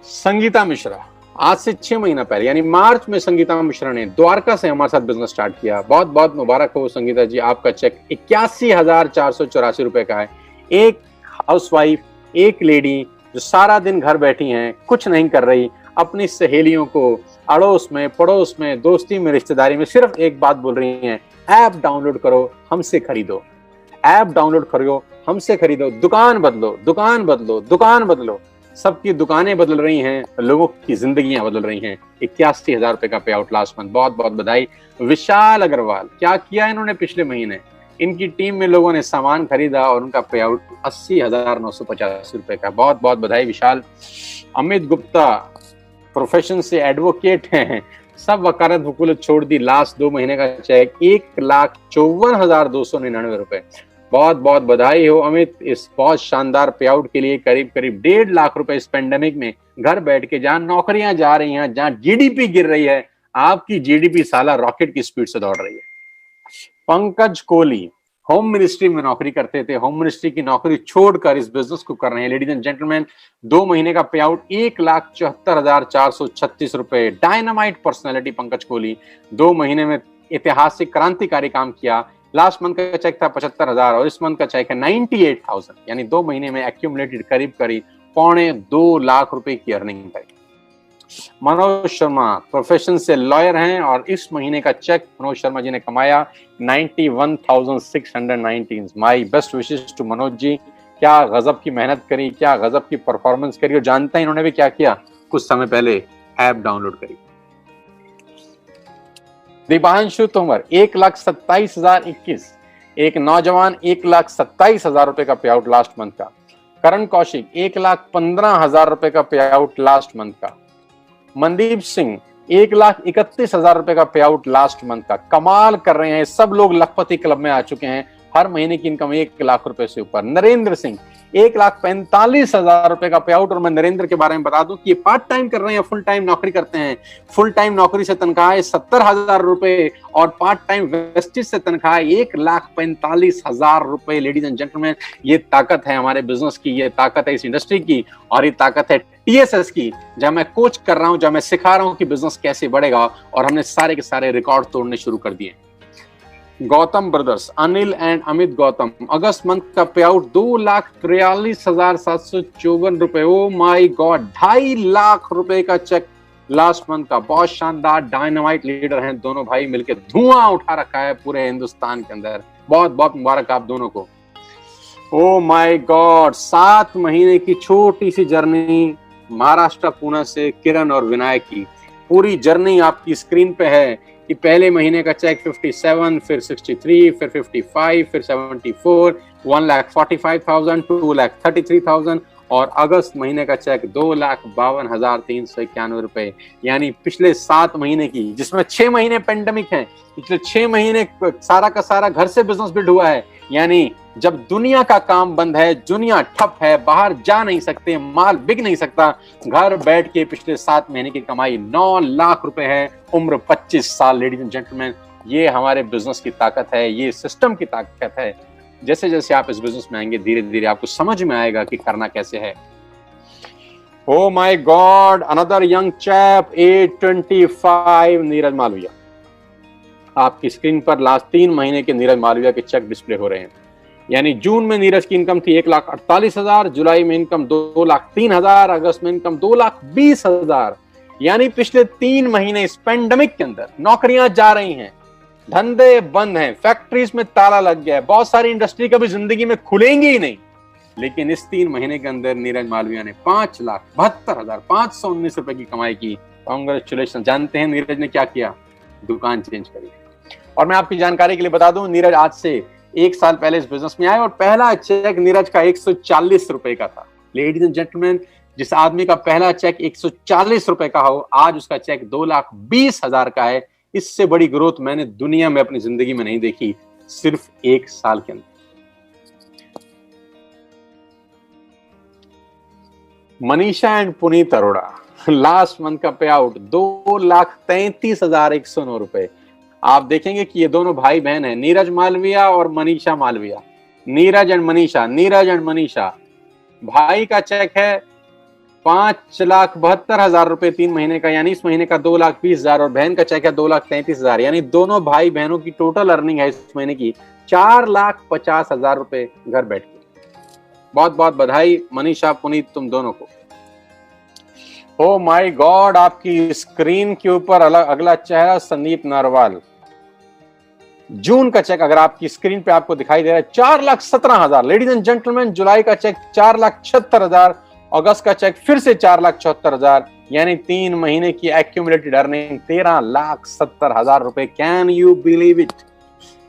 संगीता मिश्रा, आज से 6 महीना पहले यानी मार्च में संगीता मिश्रा ने द्वारका से हमारे साथ बिजनेस स्टार्ट किया। बहुत बहुत मुबारक हो संगीता जी, आपका चेक 81,484 रुपए का है। एक हाउसवाइफ, एक लेडी जो सारा दिन घर बैठी हैं, कुछ नहीं कर रही, अपनी सहेलियों को अड़ोस में, पड़ोस में, दोस्ती में, रिश्तेदारी में सिर्फ एक बात बोल रही हैं, ऐप डाउनलोड करो, हमसे खरीदो, ऐप डाउनलोड करो, हमसे खरीदो, दुकान बदलो, दुकान बदलो, दुकान बदलो। सबकी दुकानें बदल रही हैं, लोगों की जिंदगियां बदल रही हैं। 81,000 रुपए का पे आउट लास्ट मंथ, बहुत बहुत बधाई। विशाल अग्रवाल, क्या किया इन्होंने पिछले महीने? इनकी टीम में लोगों ने सामान खरीदा और उनका पे आउट 80,985 रुपए का, बहुत बहुत बधाई विशाल। अमित गुप्ता, प्रोफेशन से एडवोकेट हैं, सब वकालत वकूलत छोड़ दी। लास्ट 2 महीने का चेक 1,54,299 रुपए। बहुत बहुत बधाई हो अमित इस बहुत शानदार पे आउट के लिए। करीब करीब 1.5 लाख रुपए इस पेंडेमिक में घर बैठ के, जहां नौकरियां जा रही हैं, जहां जीडीपी गिर रही है, आपकी जीडीपी साला रॉकेट की स्पीड से दौड़ रही है। पंकज कोहली होम मिनिस्ट्री में नौकरी करते थे, होम मिनिस्ट्री की नौकरी छोड़कर इस बिजनेस को कर रहे हैं। लेडीज एंड जेंटलमैन, 2 महीने का पे आउट 1,74,436 रुपए। डायनामाइट पर्सनैलिटी पंकज कोहली, 2 महीने में ऐतिहासिक क्रांतिकारी काम किया। लास्ट मंथ का चेक था 75,000 और इस मंथ का चेक है 98,000, यानी 2 महीने में एक्यूमुलेटेड करीब करीब 2.25 लाख रुपए की अर्निंग है। मनोज शर्मा प्रोफेशन से लॉयर हैं और इस महीने का चेक मनोज शर्मा जी ने कमाया 91,619। My best wishes to Manoj ji. क्या गजब की मेहनत करी, क्या गजब की परफॉर्मेंस करी, और जानते हैं इन्होंने भी क्या किया, कुछ समय पहले ऐप डाउनलोड करी। दीपांशु तोमर 1,27,021, एक नौजवान 1,27,000 रुपए का पे आउट लास्ट मंथ का। करण कौशिक 1,15,000 रुपए का पे आउट लास्ट मंथ का। मनदीप सिंह 1,31,000 रुपए का पे आउट लास्ट मंथ का। कमाल कर रहे हैं, सब लोग लखपति क्लब में आ चुके हैं, हर महीने की इनकम 1 लाख रुपए से ऊपर। नरेंद्र सिंह 1,45,000 रुपए का पे आउट। और मैं नरेंद्र के बारे में बता दूं कि ये पार्ट टाइम कर रहे हैं, फुल टाइम नौकरी करते हैं। फुल टाइम नौकरी से तनख्वाह है 70,000 रुपए और पार्ट टाइम वेस्टेज से तनख्वाह 1,45,000 रुपए। लेडीज एंड जेंटलमैन, ये ताकत है हमारे बिजनेस की, ये ताकत है इस इंडस्ट्री की, और ये ताकत है टीएसएस की, जहां मैं कोच कर रहा हूं, जहां मैं सिखा रहा हूं कि बिजनेस कैसे बढ़ेगा। और हमने सारे के सारे रिकॉर्ड तोड़ने शुरू कर दिए। Gautam brothers, Anil and Amit Gautam, August month का पे आउट 2,43,754 रुपए। ओ माय गॉड, 2.5 लाख रुपए का चेक लास्ट मंथ का। बहुत शानदार, डायनामाइट लीडर हैं दोनों भाई, मिलकर धुआं उठा रखा है पूरे हिंदुस्तान के अंदर। बहुत बहुत मुबारक आप दोनों को। ओ माय गॉड, 7 महीने की छोटी सी जर्नी महाराष्ट्र पुणे से किरण और विनायक की। पूरी जर्नी आपकी स्क्रीन पे है कि पहले महीने का चेक 57, फिर 63, फिर 55, फिर 74, 1,45,000, 2,33,000 और अगस्त महीने का चेक 2,52,391 रुपए। यानी पिछले 7 महीने की, जिसमें 6 महीने पेंडेमिक है, पिछले 6 महीने सारा का सारा घर से बिजनेस बिल्ड हुआ है। यानी जब दुनिया का काम बंद है, दुनिया ठप है, बाहर जा नहीं सकते, माल बिक नहीं सकता, घर बैठ के पिछले 7 महीने की कमाई 9 लाख रुपए है। उम्र 25 साल। लेडीज एंड जेंटलमैन, ये हमारे बिजनेस की ताकत है, ये सिस्टम की ताकत है। जैसे जैसे आप इस बिजनेस में आएंगे, धीरे धीरे आपको समझ में आएगा कि करना कैसे है। Oh my god, another young chap 825, Neeraj Malviya. आपकी स्क्रीन पर लास्ट 3 महीने के नीरज मालविया के चेक डिस्प्ले हो रहे हैं। यानी जून में नीरज की इनकम थी 1,48,000, जुलाई में इनकम 2,03,000, अगस्त में इनकम 2,20,000। यानी पिछले 3 महीने इस पेंडेमिक के अंदर नौकरियां जा रही हैं, धंधे बंद हैं, फैक्ट्रीज में ताला लग गया है, बहुत सारी इंडस्ट्री कभी जिंदगी में खुलेंगी ही नहीं। लेकिन इस 3 महीने के अंदर नीरज मालविया ने 5,72,519 रुपए की कमाई की। कांग्रेचुलेशन। जानते हैं नीरज ने क्या किया? दुकान चेंज करी। और मैं आपकी जानकारी के लिए बता दूं, नीरज आज से 1 साल पहले इस बिजनेस में आए और पहला चेक नीरज का 140 रुपए का था। लेडीज एंड जेंटलमैन, जिस आदमी का पहला चेक 140 रुपए का हो, आज उसका चेक 2,20,000 का है। इससे बड़ी ग्रोथ मैंने दुनिया में अपनी जिंदगी में नहीं देखी, सिर्फ 1 साल के अंदर। Manisha and Puneet Arora, last month का पे आउट 2,33,109 रुपए। आप देखेंगे कि ये दोनों भाई बहन हैं, नीरज मालविया और मनीषा मालविया। नीरज एंड मनीषा। भाई का चेक है 5,72,000 रुपए 3 महीने का, यानी इस महीने का 2,20,000, और बहन का चेक है 2,33,000। यानी दोनों भाई बहनों की टोटल अर्निंग है इस महीने की 4,50,000 रुपए घर बैठ के। बहुत बहुत बधाई मनीषा, पुनीत, तुम दोनों को। ओ माय गॉड, आपकी स्क्रीन के ऊपर अगला चेहरा संदीप नारवाल। जून का चेक अगर आपकी स्क्रीन पे आपको दिखाई दे रहा है 4,17,000। लेडीज एंड जेंटलमैन, जुलाई का चेक 4,76,000, अगस्त का चेक फिर से 4,74,000। यानी 3 महीने की एक्यूमुलेटेड अर्निंग 13,70,000 रुपए। Can you believe it?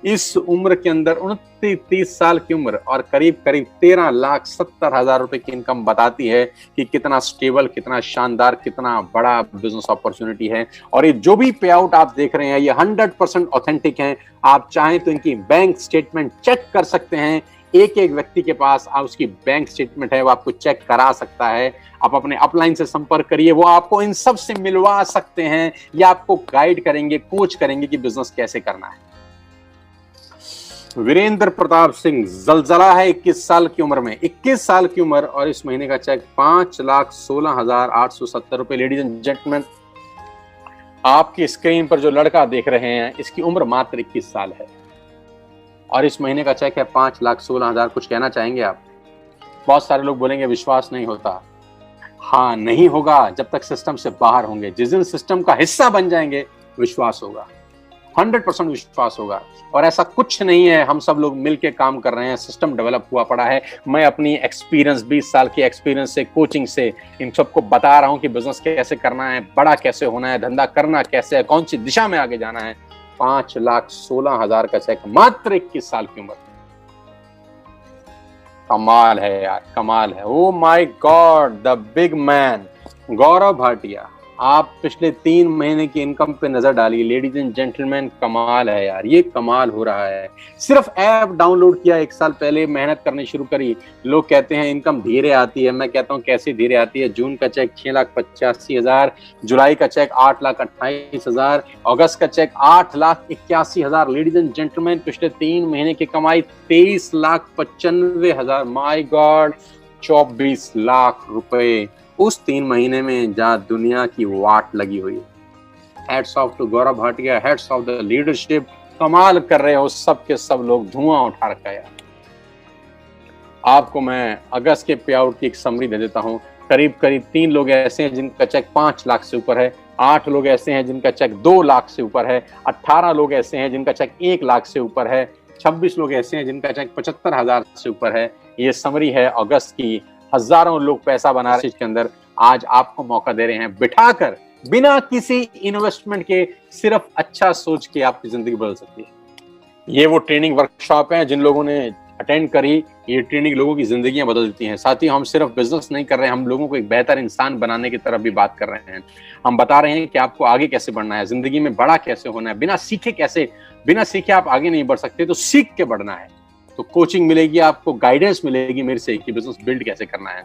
इस उम्र के अंदर 29-30 साल की उम्र और करीब करीब 13,70,000 रुपए की इनकम बताती है कि कितना स्टेबल, कितना शानदार, कितना बड़ा बिजनेस अपॉर्चुनिटी है। और ये जो भी पे आउट आप देख रहे हैं ये 100% ऑथेंटिक है। आप चाहें तो इनकी बैंक स्टेटमेंट चेक कर सकते हैं। एक एक व्यक्ति के पास आप उसकी बैंक स्टेटमेंट है, वो आपको चेक करा सकता है। आप अपने अपलाइन से संपर्क करिए, वो आपको इन सब से मिलवा सकते हैं या आपको गाइड करेंगे, कोच करेंगे कि बिजनेस कैसे करना है। वीरेंद्र प्रताप सिंह जलजला है 21 साल की उम्र में, 21 साल की उम्र और इस महीने का चेक 5,16,870 रुपए। लेडीज एंड जेंटलमैन, आपकी स्क्रीन पर जो लड़का देख रहे हैं इसकी उम्र मात्र 21 साल है और इस महीने का चेक है 5,16,000। कुछ कहना चाहेंगे आप? बहुत सारे लोग बोलेंगे विश्वास नहीं होता। हाँ, नहीं होगा जब तक सिस्टम से बाहर होंगे। जिस दिन सिस्टम का हिस्सा बन जाएंगे विश्वास होगा, 100% विश्वास होगा। और ऐसा कुछ नहीं है, हम सब लोग मिलके काम कर रहे हैं, सिस्टम डेवलप हुआ पड़ा है। मैं अपनी एक्सपीरियंस, 20 साल की एक्सपीरियंस से, कोचिंग से इन सबको बता रहा हूं कि बिजनेस कैसे करना है, बड़ा कैसे होना है, धंधा करना कैसे है, कौन सी दिशा में आगे जाना है। 5,16,000 का चेक मात्र 21 साल की उम्र। कमाल है यार, कमाल है। Oh my God, the big man Gaurav Bhatia. आप पिछले 3 महीने की इनकम पे नजर डालिए। लेडीज एंड जेंटलमैन, कमाल है यार, ये कमाल हो रहा है। सिर्फ ऐप डाउनलोड किया 1 साल पहले, मेहनत करनी शुरू करी। लोग कहते हैं इनकम धीरे आती है, मैं कहता हूं कैसे धीरे आती है। जून का चेक 6,85,000, जुलाई का चेक 8,28,000, अगस्त का चेक 8,81,000। लेडीज एंड जेंटलमैन, पिछले 3 महीने की कमाई 23,95,000। माई गॉड, 24 लाख रुपए उस 3 महीने में जहां दुनिया की वाट लगी हुई है। Hats off to Gaurav Bhatia, hats off the leadership. कमाल कर रहे हो सब के सब लोग, धुआं उठा रखा है। आपको मैं अगस्त के पे आउट की एक समरी दे देता हूं। करीब करीब 3 लोग ऐसे हैं जिनका चेक 5 लाख से ऊपर है, 8 लोग ऐसे हैं जिनका चेक 2 लाख से ऊपर है, 18 लोग ऐसे हैं जिनका चेक 1 लाख से ऊपर है, 26 लोग ऐसे हैं जिनका चेक 75,000 से ऊपर है। ये समरी है अगस्त की। हजारों लोग पैसा बना रहे हैं इसके अंदर। आज आपको मौका दे रहे हैं बिठाकर, बिना किसी इन्वेस्टमेंट के, सिर्फ अच्छा सोच के आपकी जिंदगी बदल सकती है। ये वो ट्रेनिंग वर्कशॉप है जिन लोगों ने अटेंड करी, ये ट्रेनिंग लोगों की जिंदगियां बदल देती हैं। साथ ही हम सिर्फ बिजनेस नहीं कर रहे हैं, हम लोगों को एक बेहतर इंसान बनाने की तरफ भी बात कर रहे हैं। हम बता रहे हैं कि आपको आगे कैसे बढ़ना है, जिंदगी में बड़ा कैसे होना है। बिना सीखे आप आगे नहीं बढ़ सकते, तो सीख के बढ़ना है। तो कोचिंग मिलेगी आपको, गाइडेंस मिलेगी मेरे से कि बिजनेस बिल्ड कैसे करना है।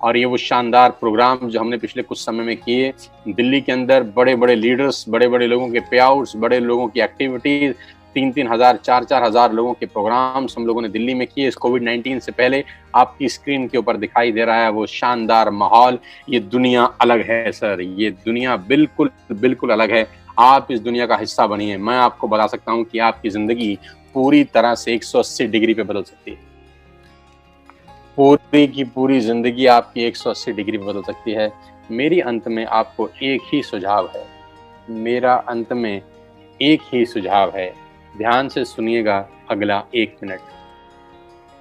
और ये वो शानदार प्रोग्राम जो हमने पिछले कुछ समय में किए दिल्ली के अंदर, बड़े बड़े लीडर्स, बड़े बड़े लोगों के पे आउट्स, बड़े लोगों की एक्टिविटीज, 3-3 हजार, 4-4 हजार लोगों के प्रोग्राम्स हम लोगों ने दिल्ली में किए। इस कोविड-19 से पहले आपकी स्क्रीन के ऊपर दिखाई दे रहा है वो शानदार माहौल। ये दुनिया अलग है सर, ये दुनिया बिल्कुल बिल्कुल अलग है। आप इस दुनिया का हिस्सा बनिए। मैं आपको बता सकता हूँ कि आपकी जिंदगी पूरी तरह से 180 डिग्री पे बदल सकती है। पूरी की पूरी जिंदगी आपकी 180 डिग्री पे बदल सकती है। मेरी अंत में आपको एक ही सुझाव है, मेरा अंत में एक ही सुझाव है। ध्यान से सुनिएगा अगला 1 मिनट।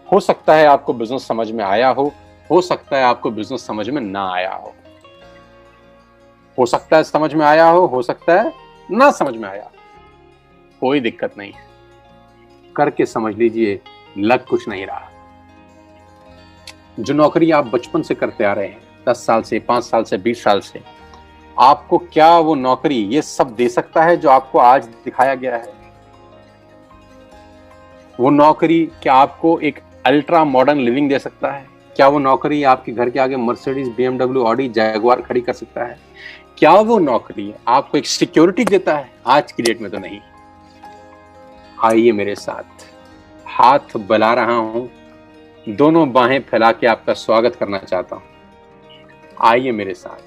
हो सकता है आपको बिजनेस समझ में आया हो सकता है आपको बिजनेस समझ में ना आया हो सकता है समझ में आया हो सकता है ना समझ में आया। कोई दिक्कत नहीं है, करके समझ लीजिए, लग कुछ नहीं रहा। जो नौकरी आप बचपन से करते आ रहे हैं, 10 साल से, 5 साल से, 20 साल से, आपको क्या वो नौकरी ये सब दे सकता है जो आपको आज दिखाया गया है? वो नौकरी क्या आपको एक अल्ट्रा मॉडर्न लिविंग दे सकता है? क्या वो नौकरी आपके घर के आगे मर्सिडीज, BMW, ऑडी, जैगुआर खड़ी कर सकता है? क्या वो नौकरी आपको एक सिक्योरिटी देता है? आज की डेट में तो नहीं। आइए मेरे साथ, हाथ बला रहा हूं, दोनों बाहें फैला के आपका स्वागत करना चाहता हूं। आइए मेरे साथ,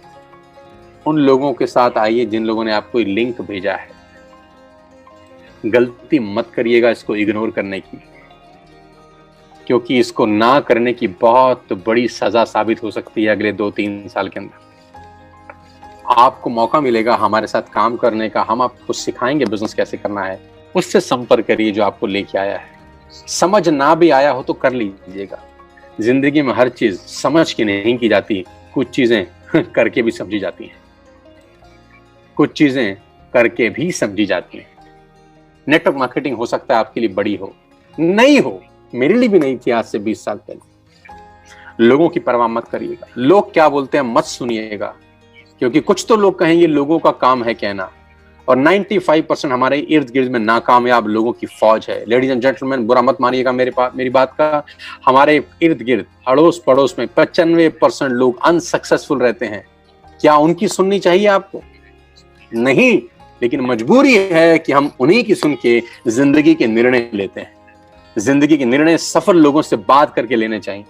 उन लोगों के साथ आइए जिन लोगों ने आपको लिंक भेजा है। गलती मत करिएगा इसको इग्नोर करने की, क्योंकि इसको ना करने की बहुत बड़ी सजा साबित हो सकती है अगले 2-3 साल के अंदर। आपको मौका मिलेगा हमारे साथ काम करने का, हम आपको सिखाएंगे बिजनेस कैसे करना है। उससे संपर्क करिए जो आपको लेके आया है। समझ ना भी आया हो तो कर लीजिएगा। जिंदगी में हर चीज समझ के नहीं की जाती, कुछ चीजें करके भी समझी जाती हैं, कुछ चीजें करके भी समझी जाती हैं। नेटवर्क मार्केटिंग हो सकता है आपके लिए बड़ी हो, नहीं हो, मेरे लिए भी नहीं थी आज से 20 साल पहले। लोगों की परवाह मत करिएगा, लोग क्या बोलते हैं मत सुनिएगा, क्योंकि कुछ तो लोग कहेंगे लोगों का काम है कहना, और 95% हमारे इर्द गिर्द में नाकामयाब लोगों की फौज है। लेडीज एंड जेंटलमैन, बुरा मत मानिएगा मेरी बात का, हमारे इर्द गिर्द अड़ोस पड़ोस में 95% लोग अनसक्सेसफुल रहते हैं। क्या उनकी सुननी चाहिए आपको? नहीं, लेकिन मजबूरी है कि हम उन्हीं की सुन के जिंदगी के निर्णय लेते हैं। जिंदगी के निर्णय सफल लोगों से बात करके लेने चाहिए।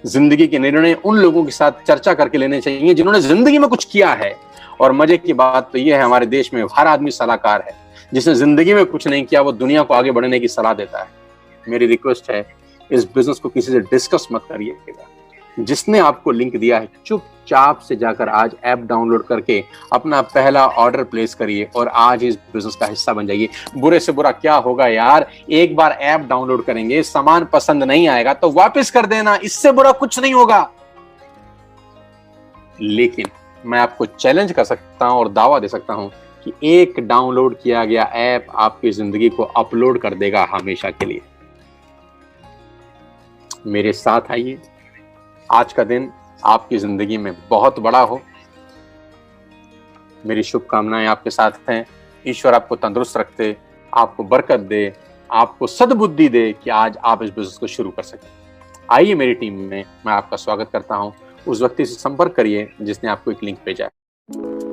जिंदगी के निर्णय उन लोगों के साथ चर्चा करके लेने चाहिए जिन्होंने जिंदगी में कुछ किया है। और मजे की बात तो यह है, हमारे देश में हर आदमी सलाहकार है। जिसने जिंदगी में कुछ नहीं किया वो दुनिया को आगे बढ़ने की सलाह देता है। मेरी रिक्वेस्ट है, इस बिजनेस को किसी से डिस्कस मत करिएगा। जिसने आपको लिंक दिया है, चुपचाप से जाकर आज ऐप डाउनलोड करके अपना पहला ऑर्डर प्लेस करिए और आज इस बिजनेस का हिस्सा बन जाइए। बुरे से बुरा क्या होगा यार, एक बार ऐप डाउनलोड करेंगे, सामान पसंद नहीं आएगा तो वापस कर देना, इससे बुरा कुछ नहीं होगा। लेकिन मैं आपको चैलेंज कर सकता हूं और दावा दे सकता हूं कि एक डाउनलोड किया गया ऐप आपकी जिंदगी को अपलोड कर देगा हमेशा के लिए। मेरे साथ आइए, आज का दिन आपकी जिंदगी में बहुत बड़ा हो। मेरी शुभकामनाएं आपके साथ हैं। ईश्वर आपको तंदुरुस्त रखे, आपको बरकत दे, आपको सद्बुद्धि दे कि आज आप इस बिजनेस को शुरू कर सकें। आइए मेरी टीम में मैं आपका स्वागत करता हूं। उस व्यक्ति से संपर्क करिए जिसने आपको एक लिंक भेजा है।